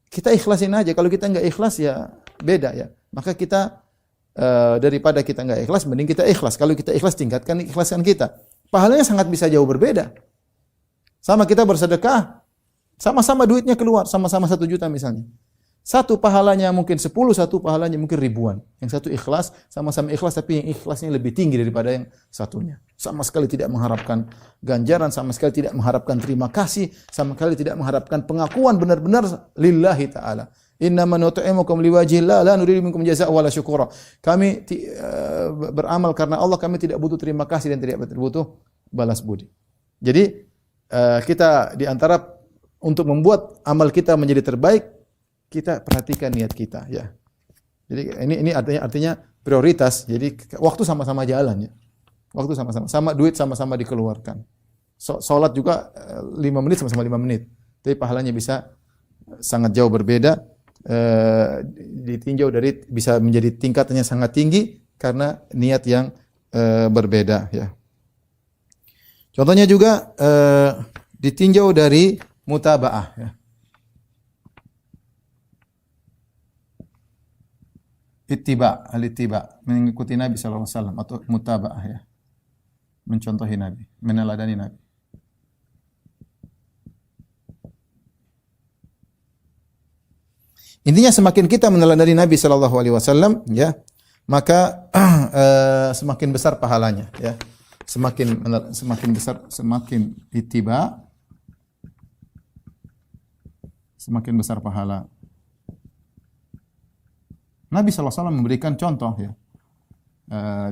Kita ikhlasin aja. Kalau kita enggak ikhlas ya beda ya. Maka kita daripada kita enggak ikhlas, mending kita ikhlas. Kalau kita ikhlas, tingkatkan ikhlasan kita. Pahalanya sangat bisa jauh berbeda. Sama kita bersedekah, Sama-sama duitnya keluar, sama-sama 1 juta misalnya. Satu pahalanya mungkin 10, satu pahalanya mungkin ribuan. Yang satu ikhlas, sama-sama ikhlas, tapi yang ikhlasnya lebih tinggi daripada yang satunya. Sama sekali tidak mengharapkan ganjaran, sama sekali tidak mengharapkan terima kasih, sama sekali tidak mengharapkan pengakuan, benar-benar lillahi ta'ala. Innama nut'imukum liwajhillah la nuridu minkum jazaa'a wala syukura. Kami beramal karena Allah, kami tidak butuh terima kasih dan tidak butuh balas budi. Jadi kita di antara untuk membuat amal kita menjadi terbaik, kita perhatikan niat kita, ya. Jadi ini artinya prioritas. Jadi waktu sama-sama jalan, ya. Waktu sama duit sama-sama dikeluarkan. Salat juga 5 menit sama-sama 5 menit. Tapi pahalanya bisa sangat jauh berbeda. Ditinjau dari bisa menjadi tingkatannya sangat tinggi karena niat yang berbeda, ya. Contohnya juga ditinjau dari mutabaah, ya. Al-ittiba, mengikuti Nabi sallallahu alaihi wasallam, atau mutabaah, ya. Mencontohi Nabi, meneladani Nabi. Intinya semakin kita meneladani Nabi sallallahu alaihi wasallam, ya, maka semakin besar pahalanya, ya. Semakin besar, semakin ittiba, semakin besar pahala. Nabi SAW memberikan contoh, ya,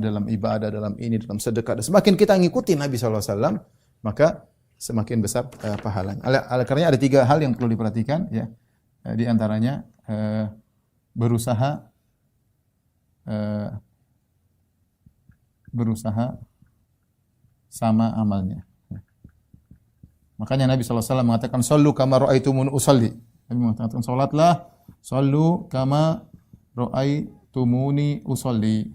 dalam ibadah, dalam dalam sedekah. Semakin kita ngikuti Nabi SAW, maka semakin besar pahalanya. Karena ada 3 hal yang perlu diperhatikan, ya. Di antaranya berusaha sama amalnya. Makanya Nabi SAW mengatakan, "Shallu kama ra'aitumuni usalli." Nabi mengatakan, "Salatlah, shallu kama ra'aitumuni usolli."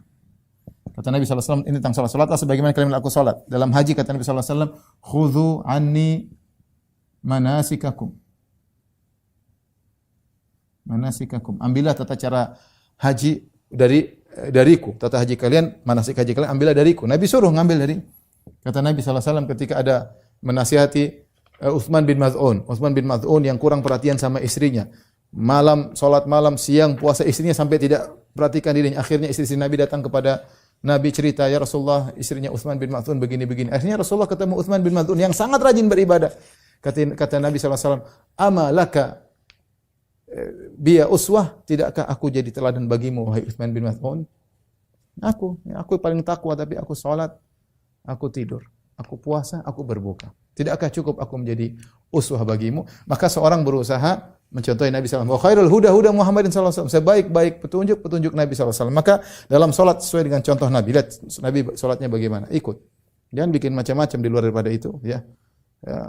Kata Nabi SAW, ini tentang salat. Salatlah sebagaimana kalian melihat aku salat. Dalam haji kata Nabi SAW, "Khudhu anni manasikakum." Manasikakum. Ambillah tata cara haji dariku. Tata haji kalian, manasik haji kalian, ambillah dariku. Nabi suruh ngambil dari. Kata Nabi SAW ketika ada menasihati Utsman bin Maz'un. Utsman bin Maz'un yang kurang perhatian sama istrinya. Malam, salat malam, siang, puasa istrinya sampai tidak perhatikan dirinya. Akhirnya istri Nabi datang kepada Nabi cerita, "Ya Rasulullah, istrinya Utsman bin Maz'un begini-begini." Akhirnya Rasulullah ketemu Utsman bin Maz'un yang sangat rajin beribadah. Kata Nabi SAW, "Ama laka biya uswah, tidakkah aku jadi teladan bagimu, wahai Utsman bin Maz'un?" Aku paling takwa, tapi aku salat, aku tidur, aku puasa, aku berbuka. Tidakkah cukup aku menjadi uswah bagimu? Maka seorang berusaha mencontohi Nabi SAW. Wa khairul huda Muhammadin SAW. Sebaik-baik petunjuk Nabi SAW. Maka dalam salat sesuai dengan contoh Nabi. Lihat Nabi salatnya bagaimana. Ikut. Jangan bikin macam-macam di luar daripada itu, ya.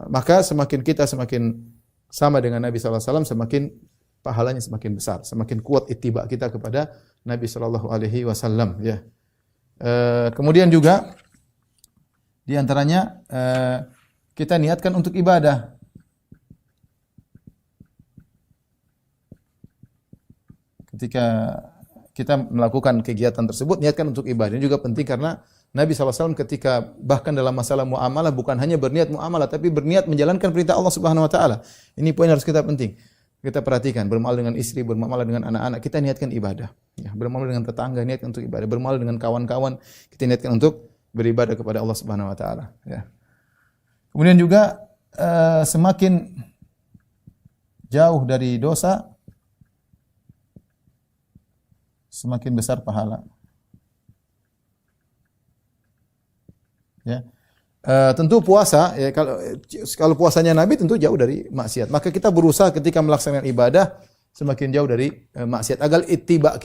Maka semakin kita semakin sama dengan Nabi SAW, semakin pahalanya semakin besar, semakin kuat ittiba kita kepada Nabi SAW, ya. Kemudian juga di antaranya kita niatkan untuk ibadah. Ketika kita melakukan kegiatan tersebut, niatkan untuk ibadah. Ini juga penting karena Nabi SAW ketika bahkan dalam masalah muamalah bukan hanya berniat muamalah, tapi berniat menjalankan perintah Allah Subhanahu Wa Taala. Ini poin harus kita penting. Kita perhatikan, bermuamalah dengan istri, bermuamalah dengan anak-anak, kita niatkan ibadah. Ya, bermuamalah dengan tetangga, niatkan untuk ibadah. Bermuamalah dengan kawan-kawan, kita niatkan untuk beribadah kepada Allah Subhanahu Wa Taala. Ya. Kemudian juga semakin jauh dari dosa, semakin besar pahala. Ya. Tentu puasa, ya, kalau puasanya Nabi tentu jauh dari maksiat. Maka kita berusaha ketika melaksanakan ibadah semakin jauh dari maksiat. Agar ittiba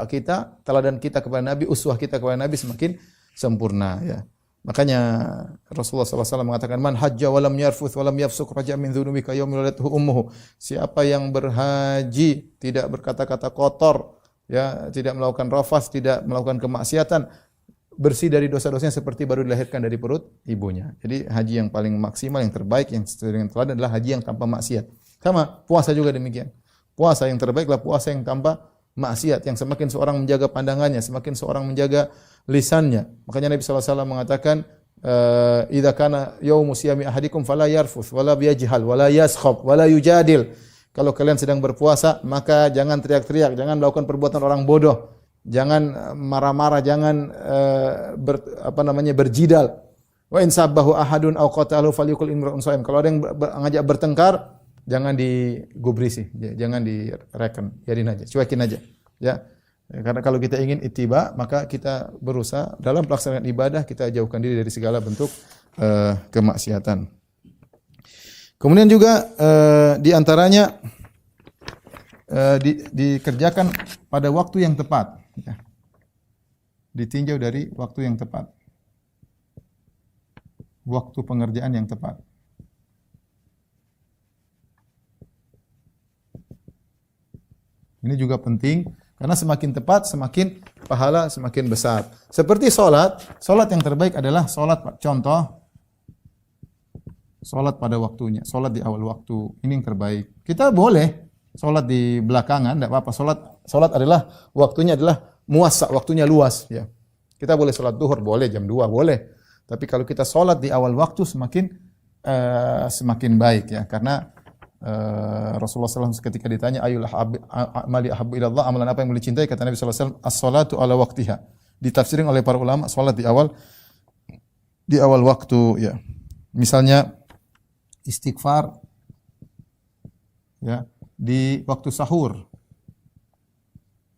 kita, teladan kita kepada Nabi, uswah kita kepada Nabi semakin sempurna. Ya. Makanya Rasulullah SAW mengatakan, "Man hajja walam yarfuth walam yafsuk raja min dzunubi ka yaumil waladatuhu ummuhu." Siapa yang berhaji tidak berkata-kata kotor, ya, tidak melakukan rafas, tidak melakukan kemaksiatan, bersih dari dosa-dosanya seperti baru dilahirkan dari perut ibunya. Jadi haji yang paling maksimal, yang terbaik, yang sesuai dengan teladan adalah haji yang tanpa maksiat. Sama puasa juga demikian. Puasa yang terbaik adalah puasa yang tanpa maksiat, yang semakin seorang menjaga pandangannya, semakin seorang menjaga lisannya. Makanya Nabi SAW mengatakan, idza kana yaumu siyami ahadikum fala yarfuth wala yajhal wala yaskhab wala yujadil. Kalau kalian sedang berpuasa, maka jangan teriak-teriak, jangan melakukan perbuatan orang bodoh, jangan marah-marah, jangan berjidal. Wa in sabbahu ahadun aw qatalahu falyakul imra'un shaim. Kalau ada yang ngajak bertengkar, jangan digubrisi, jangan direken, biarin aja, cuekin aja. Ya. Karena kalau kita ingin ittiba, maka kita berusaha dalam pelaksanaan ibadah kita jauhkan diri dari segala bentuk kemaksiatan. Kemudian juga di antaranya dikerjakan pada waktu yang tepat, ya. Ditinjau dari waktu yang tepat, waktu pengerjaan yang tepat. Ini juga penting karena semakin tepat semakin pahala semakin besar. Seperti salat yang terbaik adalah salat, contoh salat pada waktunya, salat di awal waktu. Ini yang terbaik. Kita boleh salat di belakangan, tidak apa-apa. Salat adalah waktunya adalah muassa, waktunya luas, ya. Kita boleh salat duhur, boleh jam 2, boleh. Tapi kalau kita salat di awal waktu semakin baik, ya, karena Rasulullah SAW ketika ditanya ayul amali ahabbu ilallah, amalan apa yang dicintai, kata Nabi SAW, as-salatu ala waqtiha. Ditafsirin oleh para ulama, salat di awal waktu, ya. Misalnya istighfar, ya, di waktu sahur.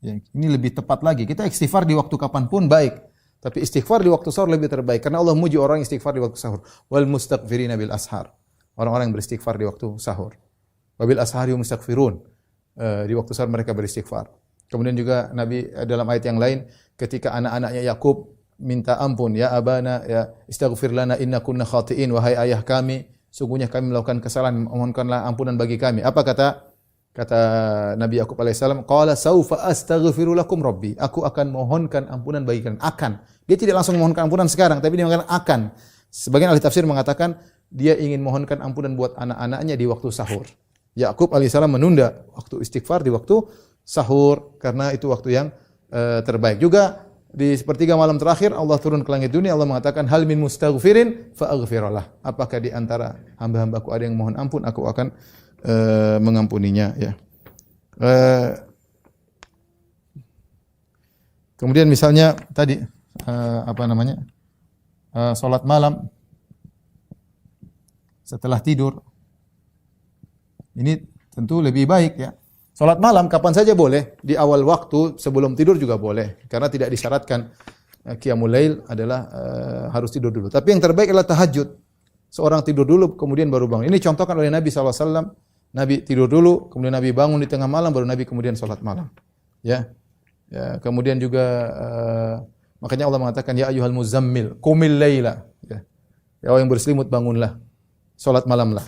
Ya, ini lebih tepat lagi. Kita istighfar di waktu kapanpun baik, tapi istighfar di waktu sahur lebih terbaik karena Allah muji orang istighfar di waktu sahur. Wal mustaghfirina bil ashar. Orang-orang yang beristighfar di waktu sahur. Wabil ashari hum yastaghfirun. Di waktu sahur mereka beristighfar. Kemudian juga Nabi dalam ayat yang lain ketika anak-anaknya Yakub minta ampun, ya abana, ya istaghfir lana inna kunna khati'in, wahai ayah kami, sungguhnya kami melakukan kesalahan, mohonkanlah ampunan bagi kami. Apa kata Nabi Yakub alaihissalam? Qala saufa astaghfiru lakum rabbi. Aku akan mohonkan ampunan bagi kalian. Akan. Dia tidak langsung mohonkan ampunan sekarang, tapi dia mengatakan akan. Sebagian ahli tafsir mengatakan dia ingin mohonkan ampunan buat anak-anaknya di waktu sahur. Yakub alaihissalam menunda waktu istighfar di waktu sahur karena itu waktu yang terbaik. Juga di sepertiga malam terakhir Allah turun ke langit dunia, Allah mengatakan hal min mustaghfirin fa aghfirullah. Apakah di antara hamba-hambaku ada yang mohon ampun, aku akan mengampuninya, ya. Kemudian misalnya tadi salat malam setelah tidur. Ini tentu lebih baik, ya. Salat malam kapan saja boleh, di awal waktu sebelum tidur juga boleh, karena tidak disyaratkan qiyamul lail adalah harus tidur dulu. Tapi yang terbaik adalah tahajud. Seorang tidur dulu kemudian baru bangun. Ini contohkan oleh Nabi SAW. Nabi tidur dulu, kemudian Nabi bangun di tengah malam, baru Nabi kemudian salat malam. Ya. Ya, kemudian juga makanya Allah mengatakan ya ayyuhal muzammil qumil laila. Ya. Ya, yang berselimut bangunlah. Salat malamlah.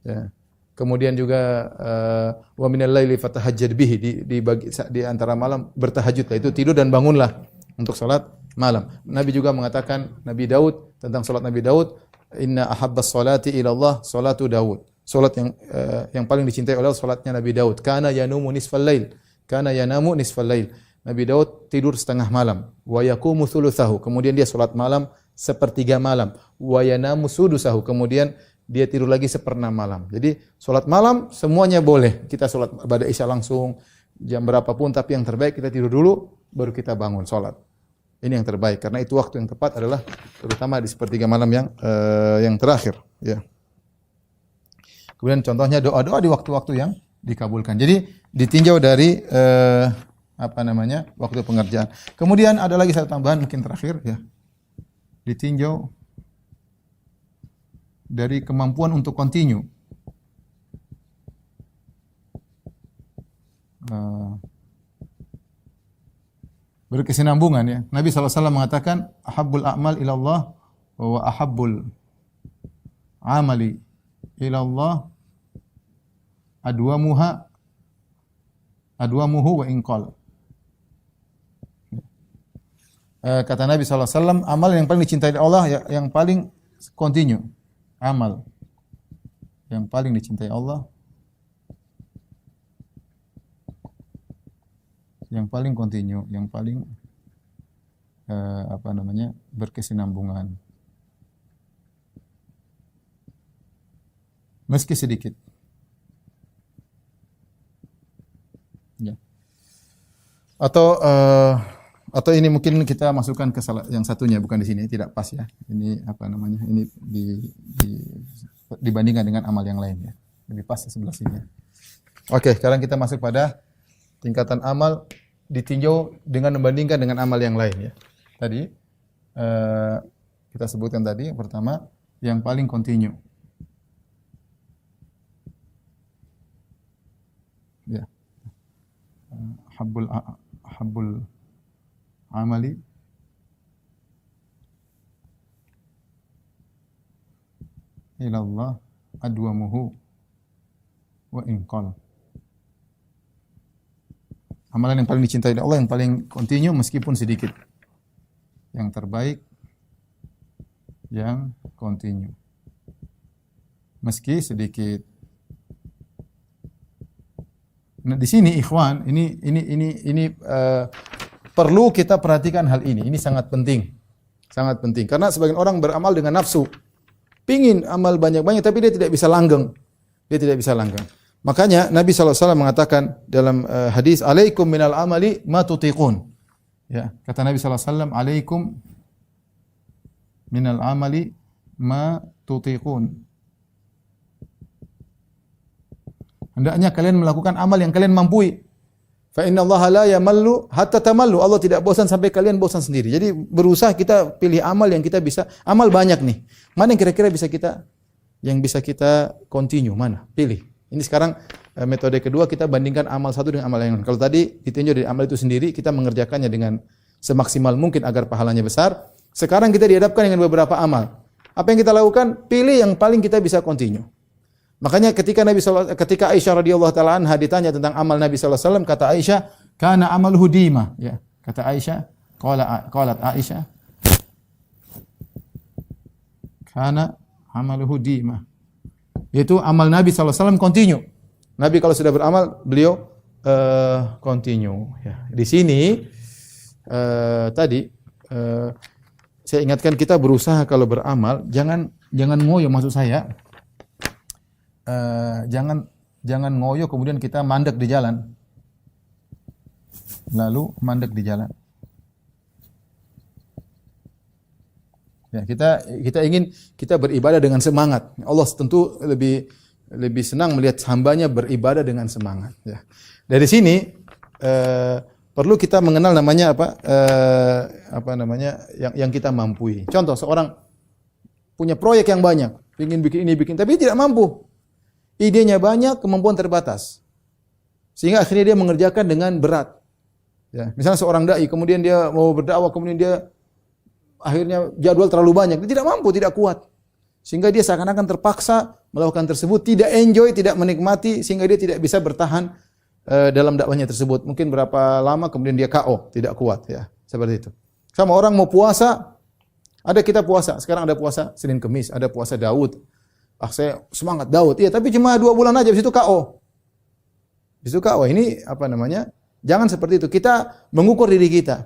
Ya. Kemudian juga wa minal laili fatahajjad bihi, di antara malam bertahajudlah, itu tidur dan bangunlah untuk salat malam. Nabi juga mengatakan, Nabi Daud, tentang salat Nabi Daud, inna ahabbas salati ila Allah salatu Daud. Salat yang paling dicintai oleh Allah salatnya Nabi Daud. Kana yanumu nisfal lail. Kana yanamu nisfal lail. Nabi Daud tidur setengah malam. Wa yaqumu thulutsahu. Kemudian dia salat malam sepertiga malam. Wa yanamu sudusahu. Kemudian dia tidur lagi seperenam malam. Jadi salat malam semuanya boleh. Kita salat pada Isya langsung jam berapapun, tapi yang terbaik kita tidur dulu baru kita bangun salat. Ini yang terbaik karena itu waktu yang tepat adalah terutama di sepertiga malam yang terakhir, ya. Kemudian contohnya doa-doa di waktu-waktu yang dikabulkan. Jadi ditinjau dari waktu pengerjaan. Kemudian ada lagi satu tambahan mungkin terakhir, ya. Ditinjau dari kemampuan untuk continue. Berkesinambungan, ya. Nabi SAW mengatakan ahabbul a'mal ilallah wa ahabbul amali ilallah adwamuhu wa inqal. Kata Nabi SAW, amal yang paling dicintai Allah yang paling continue. Amal yang paling dicintai Allah, yang paling continue, yang paling berkesinambungan. Meski sedikit. Ya. Atau ini mungkin kita masukkan ke salah yang satunya, bukan di sini, tidak pas ya. Ini apa namanya? Ini dibandingkan dengan amal yang lain ya. Lebih pas di sebelah sini. Oke, sekarang kita masuk pada tingkatan amal ditinjau dengan membandingkan dengan amal yang lain ya. Tadi kita sebutkan tadi yang pertama yang paling kontinu. Ya. Habbul amali ila Allah adwamuhu wa in qala. Amalan yang paling dicintai oleh Allah, yang paling kontinu meskipun sedikit. Yang terbaik yang kontinu meski sedikit. Nah, di sini ikhwan, ini perlu kita perhatikan hal ini. Ini sangat penting. Sangat penting karena sebagian orang beramal dengan nafsu. Pingin amal banyak-banyak tapi dia tidak bisa langgeng. Dia tidak bisa langgeng. Makanya Nabi SAW mengatakan dalam hadis, "Alaikum minal amali ma tutiqun." Ya, kata Nabi SAW, "Alaikum minal amali ma tutiqun." Hendaknya kalian melakukan amal yang kalian mampu. Fa inna Allah la yamallu hatta tamallu. Allah tidak bosan sampai kalian bosan sendiri. Jadi berusaha kita pilih amal yang kita bisa. Amal banyak nih. Mana yang kira-kira bisa kita continue, mana? Pilih. Ini sekarang metode kedua, kita bandingkan amal satu dengan amal yang lain. Kalau tadi ditinjau dari amal itu sendiri, kita mengerjakannya dengan semaksimal mungkin agar pahalanya besar. Sekarang kita dihadapkan dengan beberapa amal. Apa yang kita lakukan? Pilih yang paling kita bisa continue. Makanya ketika Aisyah radhiyallahu taala anha ditanya tentang amal Nabi sallallahu alaihi wasallam, kata Aisyah, "Kana amaluhu dima." Ya, kata Aisyah, qalat Aisyah, "Kana amaluhu dima." Yaitu amal Nabi sallallahu alaihi wasallam continue. Nabi kalau sudah beramal, beliau continue ya. Di sini tadi saya ingatkan kita berusaha kalau beramal jangan ngoyo, maksud saya jangan ngoyo kemudian kita mandek di jalan. Lalu mandek di jalan. Ya, kita ingin kita beribadah dengan semangat. Allah tentu lebih senang melihat hambanya beribadah dengan semangat. Ya. Dari sini perlu kita mengenal namanya apa namanya yang kita mampu. Contoh, seorang punya proyek yang banyak, ingin bikin ini tapi tidak mampu. Idenya banyak, kemampuan terbatas. Sehingga akhirnya dia mengerjakan dengan berat. Ya, misalnya seorang dai, kemudian dia mau berdakwah, kemudian dia akhirnya jadwal terlalu banyak, dia tidak mampu, tidak kuat. Sehingga dia seakan-akan terpaksa melakukan tersebut, tidak enjoy, tidak menikmati, sehingga dia tidak bisa bertahan dalam dakwahnya tersebut. Mungkin berapa lama kemudian dia KO, tidak kuat ya, seperti itu. Sama orang mau puasa, ada kita puasa, sekarang ada puasa Senin Kemis, ada puasa Daud. Saya semangat Daud. Iya, tapi cuma 2 bulan aja habis itu KO. Habis itu KO. Ini apa namanya? Jangan seperti itu. Kita mengukur diri kita.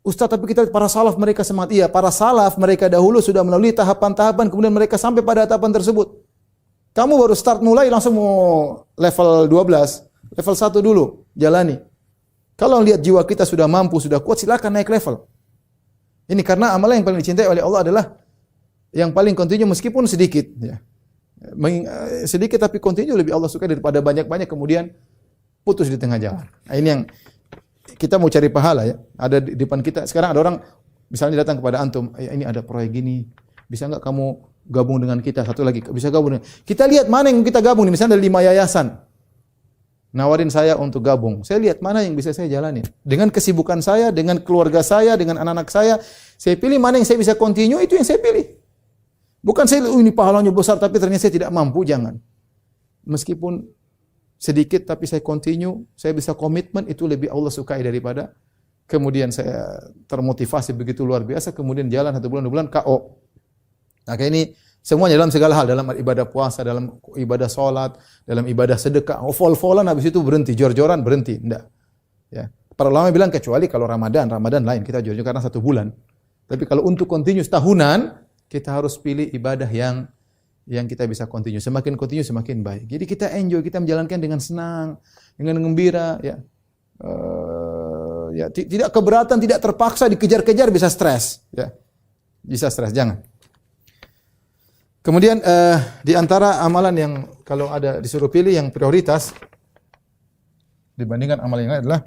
Ustaz, tapi kita para salaf mereka semangat. Iya, para salaf mereka dahulu sudah melalui tahapan-tahapan kemudian mereka sampai pada tahapan tersebut. Kamu baru start mulai langsung mau level 12, level 1 dulu, jalani. Kalau lihat jiwa kita sudah mampu, sudah kuat, silakan naik level. Ini karena amalan yang paling dicintai oleh Allah adalah yang paling kontinu meskipun sedikit ya. Sedikit tapi kontinu lebih Allah suka daripada banyak-banyak kemudian putus di tengah jalan. Nah, ini yang kita mau cari pahala ya. Ada di depan kita. Sekarang ada orang misalnya datang kepada antum, ini ada proyek gini. Bisa enggak kamu gabung dengan kita? Satu lagi, bisa gabung dengan. Kita lihat mana yang kita gabung nih. Misalnya ada 5 yayasan. Nawarin saya untuk gabung. Saya lihat mana yang bisa saya jalani. Dengan kesibukan saya, dengan keluarga saya, dengan anak-anak saya pilih mana yang saya bisa continue, itu yang saya pilih. Bukan saya ini pahalanya besar tapi ternyata saya tidak mampu, jangan. Meskipun sedikit tapi saya continue, saya bisa komitmen, itu lebih Allah sukai daripada kemudian saya termotivasi begitu luar biasa kemudian jalan 1 bulan 2 bulan KO. Maka ini semuanya dalam segala hal, dalam ibadah puasa, dalam ibadah salat, dalam ibadah sedekah. Fol-folan habis itu berhenti, jor-joran berhenti, enggak. Ya. Para ulama bilang kecuali kalau Ramadan lain kita jor-jor karena 1 bulan. Tapi kalau untuk continue tahunan, kita harus pilih ibadah yang kita bisa continue. Semakin continue semakin baik. Jadi kita enjoy, kita menjalankan dengan senang, dengan gembira, ya. Tidak keberatan, tidak terpaksa dikejar-kejar bisa stres, ya. Bisa stres, jangan. Kemudian di antara amalan yang kalau ada disuruh pilih yang prioritas dibandingkan amal yang lain adalah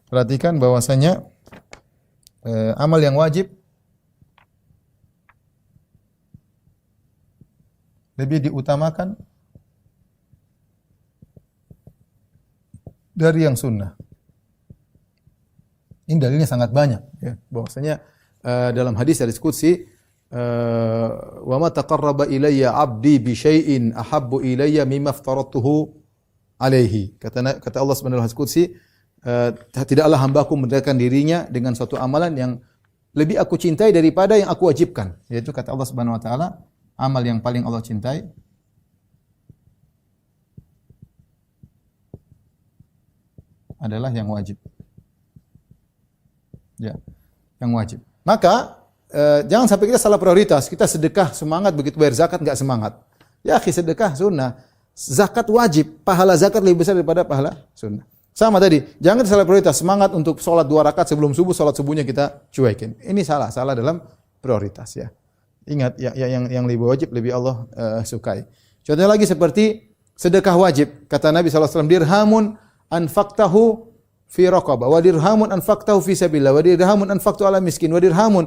perhatikan bahwasanya amal yang wajib lebih diutamakan dari yang sunnah. Ini dalilnya sangat banyak, ya. Bahwasanya dalam hadis qudsi, wa ma taqarraba ilayya 'abdi bi syai'in ahabbu ilayya mimma aftaratuhu alaihi. Kata Allah Subhanahu wa taala, tidaklah hambaku mendekatkan dirinya dengan suatu amalan yang lebih aku cintai daripada yang aku wajibkan. Yaitu kata Allah Subhanahu wa taala, amal yang paling Allah cintai adalah yang wajib. Ya, yang wajib. Maka jangan sampai kita salah prioritas. Kita sedekah semangat, begitu bayar zakat enggak semangat. Ya, sedekah sunnah. Zakat wajib, pahala zakat lebih besar daripada pahala sunnah. Sama tadi, jangan salah prioritas. Semangat untuk sholat 2 rakaat sebelum subuh, sholat subuhnya kita cuekin. Ini salah dalam prioritas, ya. Ingat, yang lebih wajib lebih Allah sukai. Contohnya lagi seperti sedekah wajib. Kata Nabi SAW, dirhamun anfaqtahu fi raqabah, wa dirhamun anfaqtahu fi sabilillah, wa dirhamun anfaqtu ala miskin, wa dirhamun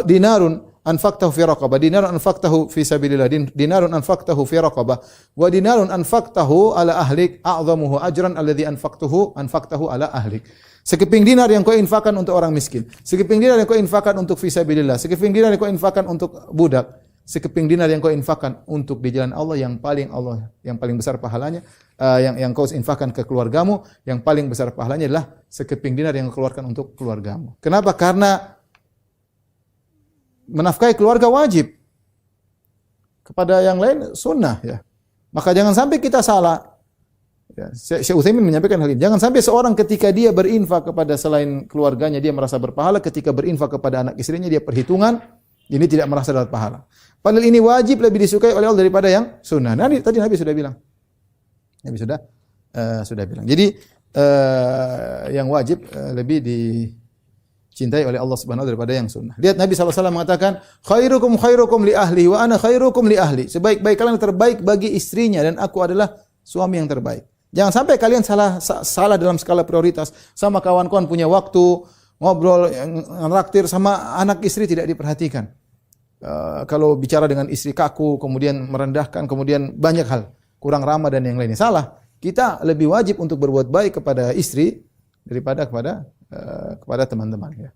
dinarun anfaqtahu fi raqabah, dinarun anfaqtahu fi sabilillah, dinarun anfaqtahu fi raqabah, wa dinarun anfaqtahu ala ahlik a'zamuhu ajran alladhi anfaqtahu ala ahlik. Sekeping dinar yang kau infakkan untuk orang miskin, sekeping dinar yang kau infakkan untuk fi sabilillah, sekeping dinar yang kau infakkan untuk budak, sekeping dinar yang kau infakkan untuk di jalan Allah yang paling besar pahalanya, yang kau infakkan ke keluargamu, yang paling besar pahalanya adalah sekeping dinar yang kau keluarkan untuk keluargamu. Kenapa? Karena menafkahi keluarga wajib. Kepada yang lain sunnah, ya. Maka jangan sampai kita salah. Ya, Syekh Utsaimin menyampaikan hal ini. Jangan sampai seorang ketika dia berinfak kepada selain keluarganya dia merasa berpahala, ketika berinfak kepada anak istrinya dia perhitungan, ini tidak merasa dapat pahala. Padahal ini wajib lebih disukai oleh Allah daripada yang sunnah. Tadi Nabi sudah bilang. Nabi sudah bilang. Jadi yang wajib lebih dicintai oleh Allah Subhanahu wa taala daripada yang sunnah. Lihat Nabi SAW mengatakan, khairukum li ahli wa ana khairukum li ahli. Sebaik-baik kalian terbaik bagi istrinya dan aku adalah suami yang terbaik. Jangan sampai kalian salah dalam skala prioritas. Sama kawan-kawan punya waktu ngobrol, ngeraktir, sama anak istri tidak diperhatikan. Kalau bicara dengan istri kaku, kemudian merendahkan, kemudian banyak hal, kurang ramah dan yang lainnya. Salah. Kita lebih wajib untuk berbuat baik kepada istri daripada kepada teman-teman. Ya.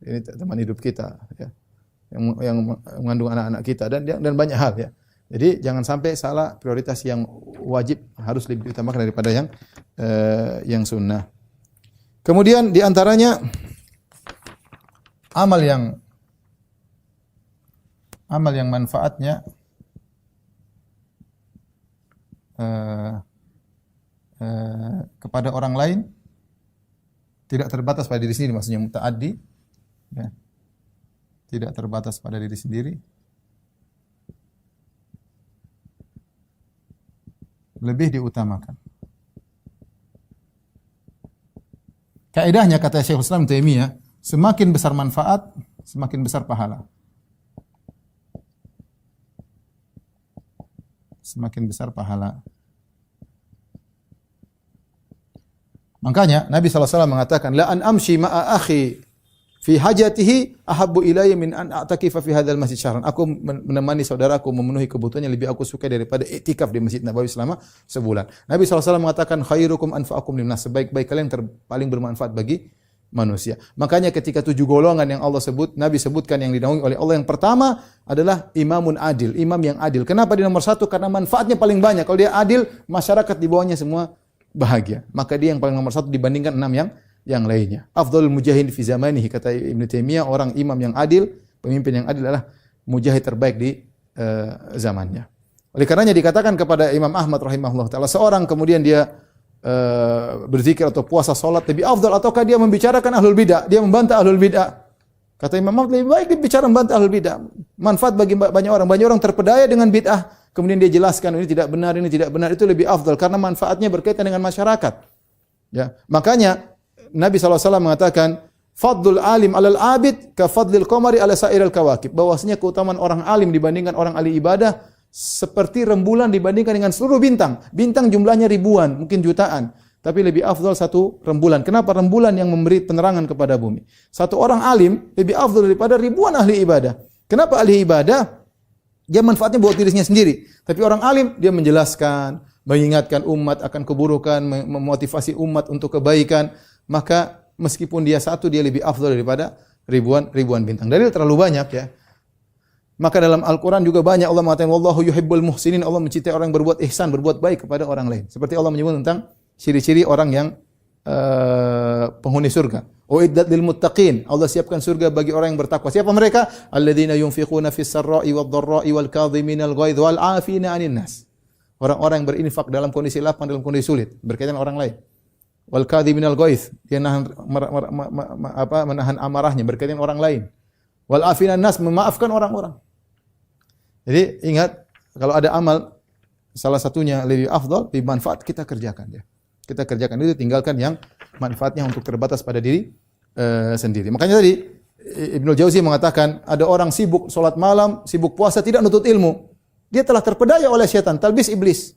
Ini teman hidup kita, ya. Yang mengandung anak-anak kita dan banyak hal, ya. Jadi jangan sampai salah prioritas, yang wajib harus lebih diutamakan daripada yang sunnah. Kemudian di antaranya amal yang manfaatnya kepada orang lain tidak terbatas pada diri sendiri, maksudnya muta'addi, ya. Tidak terbatas pada diri sendiri. Lebih diutamakan. Kaidahnya kata Syekh Islam Taimiyah, semakin besar manfaat, semakin besar pahala. Semakin besar pahala. Makanya Nabi SAW mengatakan, la an amshi ma'a akhi fi hajatihi ahabbu ilayya min an a'takifa fi hadzal masjid syahran. Aku menemani saudaraku memenuhi kebutuhannya lebih aku suka daripada iktikaf di Masjid Nabawi selama sebulan. Nabi SAW mengatakan khairukum anfa'akum linnas, sebaik-baik kalian paling bermanfaat bagi manusia. Makanya ketika 7 golongan yang Allah sebut, Nabi sebutkan yang dinaungi oleh Allah, yang pertama adalah imamun adil, imam yang adil. Kenapa di nomor 1? Karena manfaatnya paling banyak. Kalau dia adil, masyarakat di bawahnya semua bahagia. Maka dia yang paling nomor 1 dibandingkan 6 yang lainnya. Afdhalul mujahid fi zamanihi, kata Ibnu Taimiyah, orang imam yang adil, pemimpin yang adil adalah mujahid terbaik di zamannya. Oleh karenanya dikatakan kepada Imam Ahmad rahimahullah taala, seorang kemudian dia berzikir atau puasa salat lebih afdal ataukah dia membicarakan ahlul bidah, dia membantah ahlul bidah. Kata Imam Ahmad, lebih baik bicara membantah ahlul bid'ah. Manfaat bagi banyak orang. Banyak orang terpedaya dengan bid'ah. Kemudian dia jelaskan ini tidak benar, ini tidak benar. Itu lebih afdal karena manfaatnya berkaitan dengan masyarakat. Ya, makanya Nabi SAW mengatakan, fadlul alim alal abid ka fadlil qamari ala sairil kawakib. Bahwasanya keutamaan orang alim dibandingkan orang ahli ibadah seperti rembulan dibandingkan dengan seluruh bintang. Bintang jumlahnya ribuan, mungkin jutaan. Tapi lebih afdal satu rembulan. Kenapa? Rembulan yang memberi penerangan kepada bumi. Satu orang alim lebih afdal daripada ribuan ahli ibadah. Kenapa ahli ibadah? Dia manfaatnya buat dirinya sendiri. Tapi orang alim, dia menjelaskan, mengingatkan umat akan keburukan, memotivasi umat untuk kebaikan. Maka meskipun dia satu, dia lebih afdal daripada ribuan bintang. Dalil terlalu banyak ya. Maka dalam Al-Quran juga banyak Allah mengatakan, Wallahu yuhibbul muhsinin. Allah mencintai orang yang berbuat ihsan, berbuat baik kepada orang lain. Seperti Allah menyebut tentang ciri-ciri orang yang penghuni surga. Uiddat lil muttaqin. Allah siapkan surga bagi orang yang bertakwa. Siapa mereka? Alladzina yunfiquna fis sarra'i wad dharra'i wal kadhiminal ghaidh wal 'afina 'anil nas. Orang-orang yang berinfak dalam kondisi lapang, dalam kondisi sulit, berkaitan orang lain. Wal kadhiminal ghaidh, dia menahan amarahnya, berkaitan orang lain. Wal 'afina 'anil nas, memaafkan orang-orang. Jadi ingat, kalau ada amal salah satunya lebih afdal, lebih manfaat, kita kerjakan ya. Kita kerjakan itu, tinggalkan yang manfaatnya untuk terbatas pada diri sendiri. Makanya tadi Ibnu Jauzi mengatakan ada orang sibuk salat malam, sibuk puasa, tidak nutut ilmu. Dia telah terpedaya oleh setan, talbis iblis.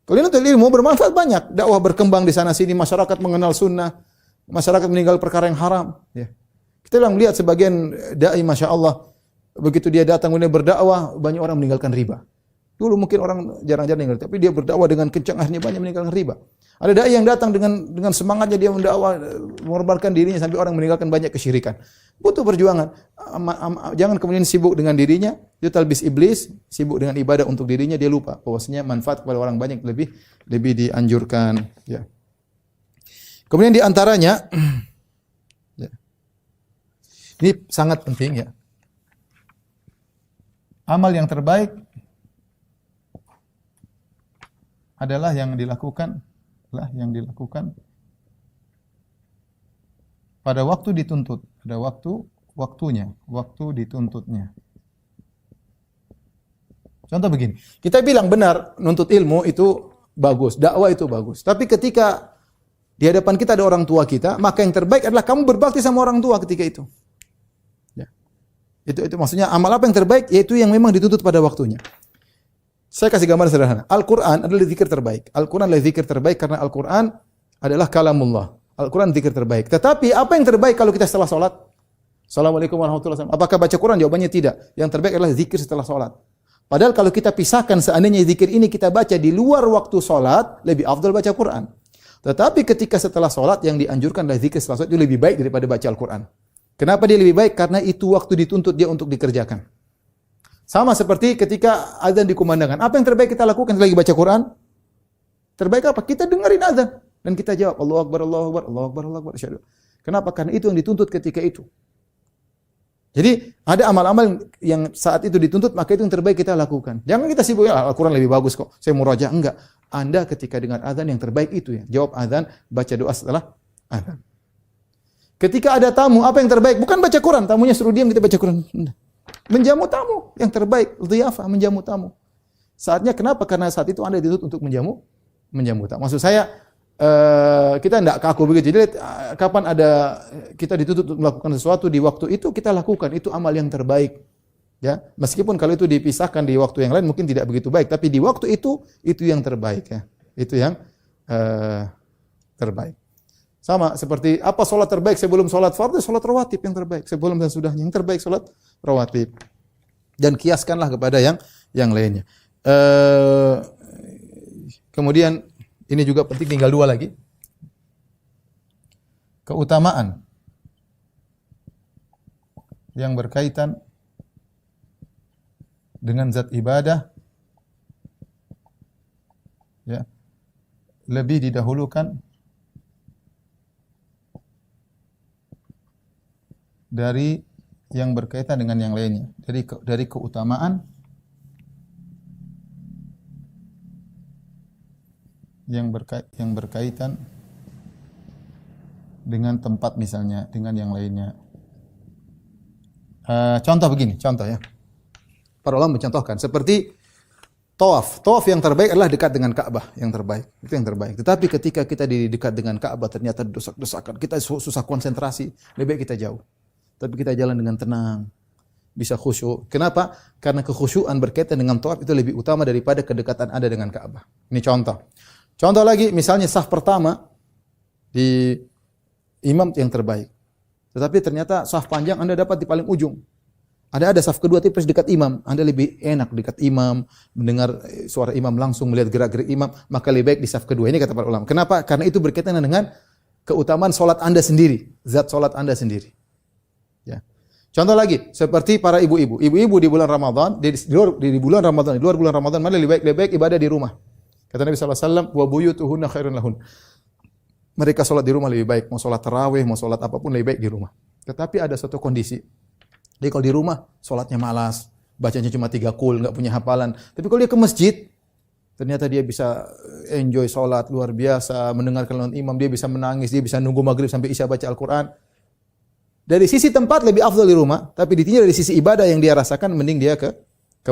Kalau nutut ilmu bermanfaat banyak, dakwah berkembang di sana sini, masyarakat mengenal sunnah, masyarakat meninggal perkara yang haram. Ya. Kita bilang lihat sebagian dai, masya Allah, begitu dia datang kemudian berdakwah, banyak orang meninggalkan riba. Dulu mungkin orang jarang-jarang meninggal, tapi dia berdakwah dengan kencang, akhirnya banyak meninggalkan riba. Ada dai yang datang dengan semangatnya dia mendakwah, mengorbankan dirinya sampai orang meninggalkan banyak kesyirikan. Butuh perjuangan. Jangan kemudian sibuk dengan dirinya, dia talbis iblis, sibuk dengan ibadah untuk dirinya, dia lupa bahwasanya manfaat kepada orang banyak lebih dianjurkan. Ya. Kemudian di antaranya, ya, ini sangat penting ya. Amal yang terbaik adalah yang dilakukan pada waktu dituntut, pada waktu dituntutnya. Contoh begini, kita bilang benar nuntut ilmu itu bagus, dakwah itu bagus. Tapi ketika di hadapan kita ada orang tua kita, maka yang terbaik adalah kamu berbakti sama orang tua ketika itu. Ya. Itu maksudnya amal apa yang terbaik? Yaitu yang memang dituntut pada waktunya. Saya kasih gambar sederhana. Al-Quran adalah zikir terbaik. Al-Quran adalah zikir terbaik karena Al-Quran adalah kalamullah. Al-Quran zikir terbaik. Tetapi apa yang terbaik kalau kita setelah sholat? Assalamualaikum warahmatullahi wabarakatuh. Apakah baca Quran? Jawabannya tidak. Yang terbaik adalah zikir setelah sholat. Padahal kalau kita pisahkan, seandainya zikir ini kita baca di luar waktu sholat, lebih afdal baca Quran. Tetapi ketika setelah sholat, yang dianjurkan adalah zikir setelah sholat, itu lebih baik daripada baca Al-Quran. Kenapa dia lebih baik? Karena itu waktu dituntut dia untuk dikerjakan. Sama seperti ketika azan dikumandangkan. Apa yang terbaik kita lakukan lagi baca Quran? Terbaik apa? Kita dengerin azan dan kita jawab Allahu Akbar, Allahu Akbar, Allahu Akbar, Allahu Akbar. Kenapa? Karena itu yang dituntut ketika itu. Jadi ada amal-amal yang saat itu dituntut, maka itu yang terbaik kita lakukan. Jangan kita sibuk, ya Al-Quran lebih bagus kok, saya murajaah. Enggak. Anda ketika dengar azan yang terbaik itu ya. Jawab azan, baca doa setelah azan. Ketika ada tamu, apa yang terbaik? Bukan baca Quran, tamunya suruh diam, kita baca Quran. Menjamu tamu yang terbaik, dhiyafah, menjamu tamu. Saatnya kenapa? Karena saat itu Anda dituntut untuk menjamu tamu. Maksud saya kita tidak kaku begitu. Jadi kapan ada kita dituntut untuk melakukan sesuatu di waktu itu, kita lakukan, itu amal yang terbaik. Ya, meskipun kalau itu dipisahkan di waktu yang lain mungkin tidak begitu baik, tapi di waktu itu yang terbaik ya. Itu yang terbaik. Sama seperti apa salat terbaik sebelum salat fardhu, salat rawatib yang terbaik. Sebelum dan sudahnya yang terbaik salat rawatib. Dan kiaskanlah kepada yang lainnya. Kemudian ini juga penting, tinggal dua lagi. Keutamaan yang berkaitan dengan zat ibadah ya, lebih didahulukan dari yang berkaitan dengan yang lainnya. Dari keutamaan yang berkaitan dengan tempat misalnya, dengan yang lainnya. Contoh begini, contoh ya. Para ulama mencontohkan seperti tawaf. Tawaf yang terbaik adalah dekat dengan Ka'bah, yang terbaik. Itu yang terbaik. Tetapi ketika kita di dekat dengan Ka'bah ternyata desak-desakan, kita susah konsentrasi, lebih baik kita jauh. Tapi kita jalan dengan tenang, bisa khusyuk. Kenapa? Karena kekhusyuan berkaitan dengan tawaf itu lebih utama daripada kedekatan Anda dengan Ka'bah. Ini contoh. Contoh lagi, misalnya saf pertama di imam yang terbaik. Tetapi ternyata saf panjang Anda dapat di paling ujung. Ada saf kedua tapi dekat imam, Anda lebih enak dekat imam, mendengar suara imam langsung, melihat gerak-gerik imam, maka lebih baik di saf kedua. Ini kata para ulama. Kenapa? Karena itu berkaitan dengan keutamaan salat Anda sendiri, zat salat Anda sendiri. Ya. Contoh lagi, seperti para ibu-ibu. Ibu-ibu di bulan Ramadan, di luar bulan Ramadan, mana lebih baik ibadah di rumah. Kata Nabi sallallahu alaihi wasallam, "Wa buyutuhunna khairun lahun." Mereka salat di rumah lebih baik, mau salat tarawih, mau salat apapun lebih baik di rumah. Tetapi ada suatu kondisi. Dia kalau di rumah, sholatnya malas, bacanya cuma 3 qul, nggak punya hafalan. Tapi kalau dia ke masjid, ternyata dia bisa enjoy sholat luar biasa, mendengarkan imam, dia bisa menangis, dia bisa nunggu maghrib sampai isya baca Al-Quran. Dari sisi tempat lebih afdal di rumah, tapi ditinjau dari sisi ibadah yang dia rasakan, mending dia ke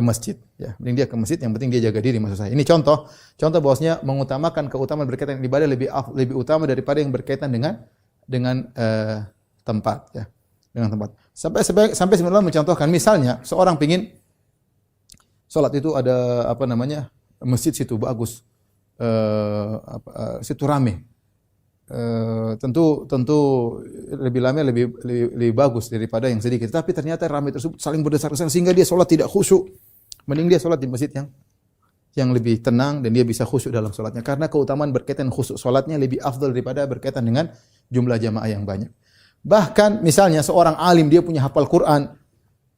masjid. Ya, mending dia ke masjid, yang penting dia jaga diri, maksud saya. Ini contoh bahwasanya mengutamakan keutamaan berkaitan dengan ibadah lebih utama daripada yang berkaitan dengan tempat. Ya. Dengan tempat. Sampai sebenarnya mencontohkan, misalnya seorang pingin sholat itu ada masjid situ bagus, situ rame, tentu lebih lama lebih bagus daripada yang sedikit. Tapi ternyata rame tersebut saling berdesak-desakan sehingga dia sholat tidak khusyuk. Mending dia sholat di masjid yang lebih tenang dan dia bisa khusyuk dalam sholatnya. Karena keutamaan berkaitan khusyuk sholatnya lebih afdal daripada berkaitan dengan jumlah jamaah yang banyak. Bahkan misalnya seorang alim dia punya hafal Quran,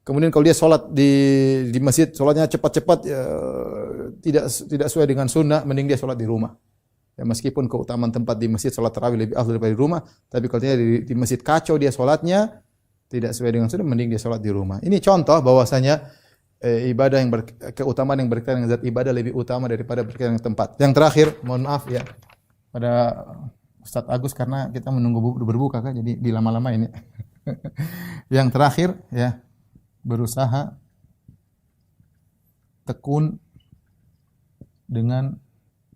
kemudian kalau dia sholat di masjid, sholatnya cepat-cepat tidak sesuai dengan sunnah, mending dia sholat di rumah. Ya, meskipun keutamaan tempat di masjid sholat tarawih lebih afdal daripada di rumah, tapi kalau dia di masjid kacau dia sholatnya tidak sesuai dengan sunnah, mending dia sholat di rumah. Ini contoh bahwasanya ibadah keutamaan yang berkaitan dengan zat ibadah lebih utama daripada berkaitan dengan tempat. Yang terakhir, mohon maaf ya pada Ustaz Agus karena kita menunggu berbuka kan, jadi dilama-lama ini. Yang terakhir ya, berusaha tekun dengan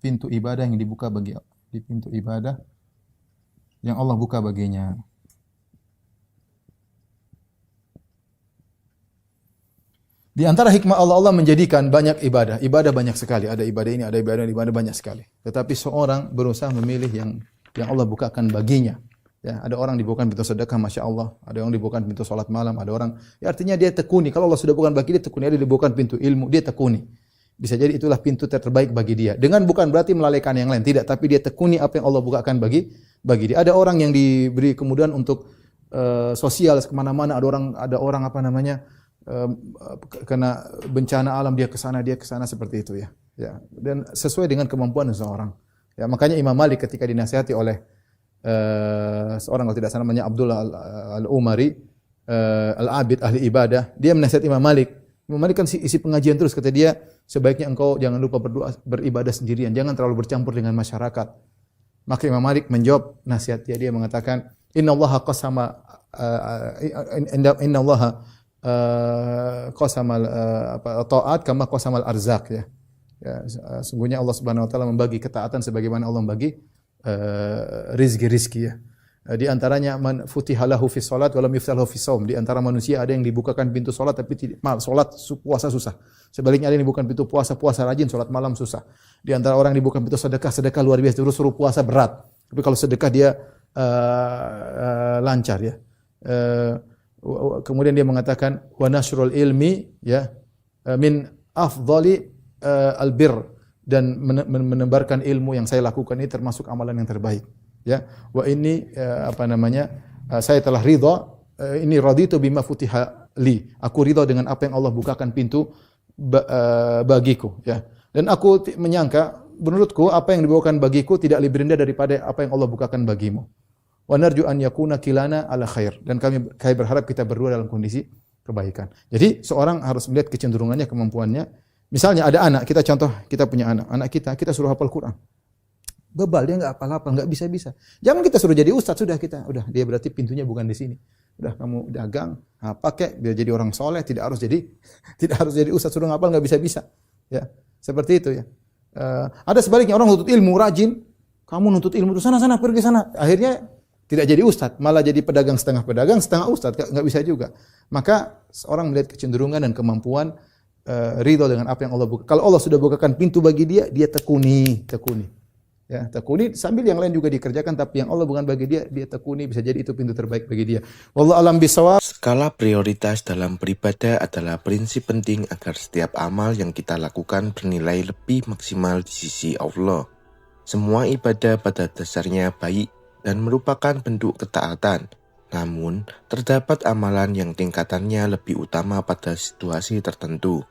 pintu ibadah yang dibuka di pintu ibadah yang Allah buka baginya. Di antara hikmah Allah menjadikan banyak ibadah banyak sekali. Ada ibadah ini, ada ibadah banyak sekali. Tetapi seorang berusaha memilih yang Allah bukakan baginya. Ya, ada orang dibukakan pintu sedekah, masya Allah. Ada orang dibukakan pintu salat malam. Ada orang, ya artinya dia tekuni. Kalau Allah sudah bukan bagi dia tekuni, dia dibukakan pintu ilmu, dia tekuni. Bisa jadi itulah pintu terbaik bagi dia. Dengan bukan berarti melalaikan yang lain, tidak. Tapi dia tekuni apa yang Allah bukakan bagi dia. Ada orang yang diberi kemudahan untuk sosial kemana-mana. Ada orang kena bencana alam dia ke sana seperti itu ya. Ya. Dan sesuai dengan kemampuan seseorang. Ya, makanya Imam Malik ketika dinasihati oleh seorang kalau tidak salah namanya Abdullah Al-Umari, Al-Abid, ahli ibadah, dia menasihati Imam Malik. Imam Malik kan isi pengajian terus, kata dia, sebaiknya engkau jangan lupa beribadah sendirian, jangan terlalu bercampur dengan masyarakat. Maka Imam Malik menjawab nasihat dia mengatakan, Innallaha qasama ta'at kama qasamal arzak ya. Ya, sungguhnya Allah Subhanahu wa taala membagi ketaatan sebagaimana Allah membagi rizki-rizki ya. Di antaranya man futihalahu fi shalat wa lam yuftalahu fi shaum. Di antara manusia ada yang dibukakan pintu salat tapi salat puasa susah. Sebaliknya ada yang dibukakan pintu puasa rajin, salat malam susah. Di antara orang yang dibukakan pintu sedekah luar biasa, terus suruh puasa berat. Tapi kalau sedekah dia lancar ya. Kemudian dia mengatakan wa nasrul ilmi ya min afdali albir, dan menebarkan ilmu yang saya lakukan ini termasuk amalan yang terbaik ya. Wa ini saya telah ridha, ini raditu bima futiha li, aku ridha dengan apa yang Allah bukakan pintu bagiku ya. Dan aku menyangka, menurutku apa yang dibukakan bagiku tidak lebih rendah daripada apa yang Allah bukakan bagimu. Wa narju an yakuna kilana ala khair, dan kami berharap kita berdua dalam kondisi kebaikan. Jadi seorang harus melihat kecenderungannya, kemampuannya. Misalnya ada anak, kita punya anak kita suruh hafal Quran. Bebal, dia enggak hafal-hafal, enggak bisa-bisa. Jangan kita suruh jadi ustaz, sudah dia berarti pintunya bukan di sini. Udah kamu dagang, nah, pakai biar jadi orang soleh, tidak harus jadi tidak harus jadi ustaz suruh ngapal nggak bisa-bisa. Ya, seperti itu ya. Ada sebaliknya orang nuntut ilmu rajin, kamu nuntut ilmu itu sana pergi sana, akhirnya tidak jadi ustaz, malah jadi pedagang, setengah ustaz, nggak bisa juga. Maka seorang melihat kecenderungan dan kemampuan ridho dengan apa yang Allah buka. Kalau Allah sudah bukakan pintu bagi dia, dia tekuni. Ya, tekuni sambil yang lain juga dikerjakan, tapi yang Allah bukan bagi dia, dia tekuni, bisa jadi itu pintu terbaik bagi dia. Wallahu alam bisawab. Skala prioritas dalam beribadah adalah prinsip penting agar setiap amal yang kita lakukan bernilai lebih maksimal di sisi Allah. Semua ibadah pada dasarnya baik dan merupakan bentuk ketaatan. Namun, terdapat amalan yang tingkatannya lebih utama pada situasi tertentu.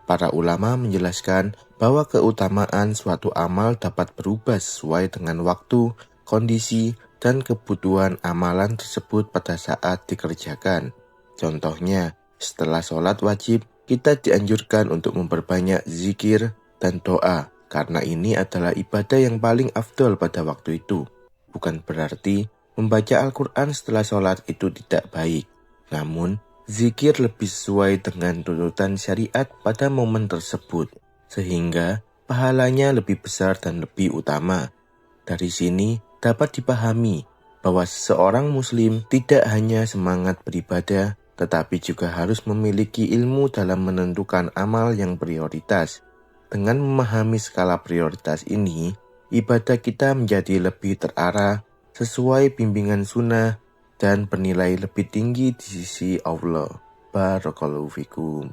Para ulama menjelaskan bahwa keutamaan suatu amal dapat berubah sesuai dengan waktu, kondisi, dan kebutuhan amalan tersebut pada saat dikerjakan. Contohnya, setelah sholat wajib, kita dianjurkan untuk memperbanyak zikir dan doa, karena ini adalah ibadah yang paling afdol pada waktu itu. Bukan berarti membaca Al-Quran setelah sholat itu tidak baik. Namun, zikir lebih sesuai dengan tuntutan syariat pada momen tersebut, sehingga pahalanya lebih besar dan lebih utama. Dari sini dapat dipahami bahwa seorang muslim tidak hanya semangat beribadah, tetapi juga harus memiliki ilmu dalam menentukan amal yang prioritas. Dengan memahami skala prioritas ini, ibadah kita menjadi lebih terarah, sesuai bimbingan sunnah, dan bernilai lebih tinggi di sisi Allah. Barakallahu fikum.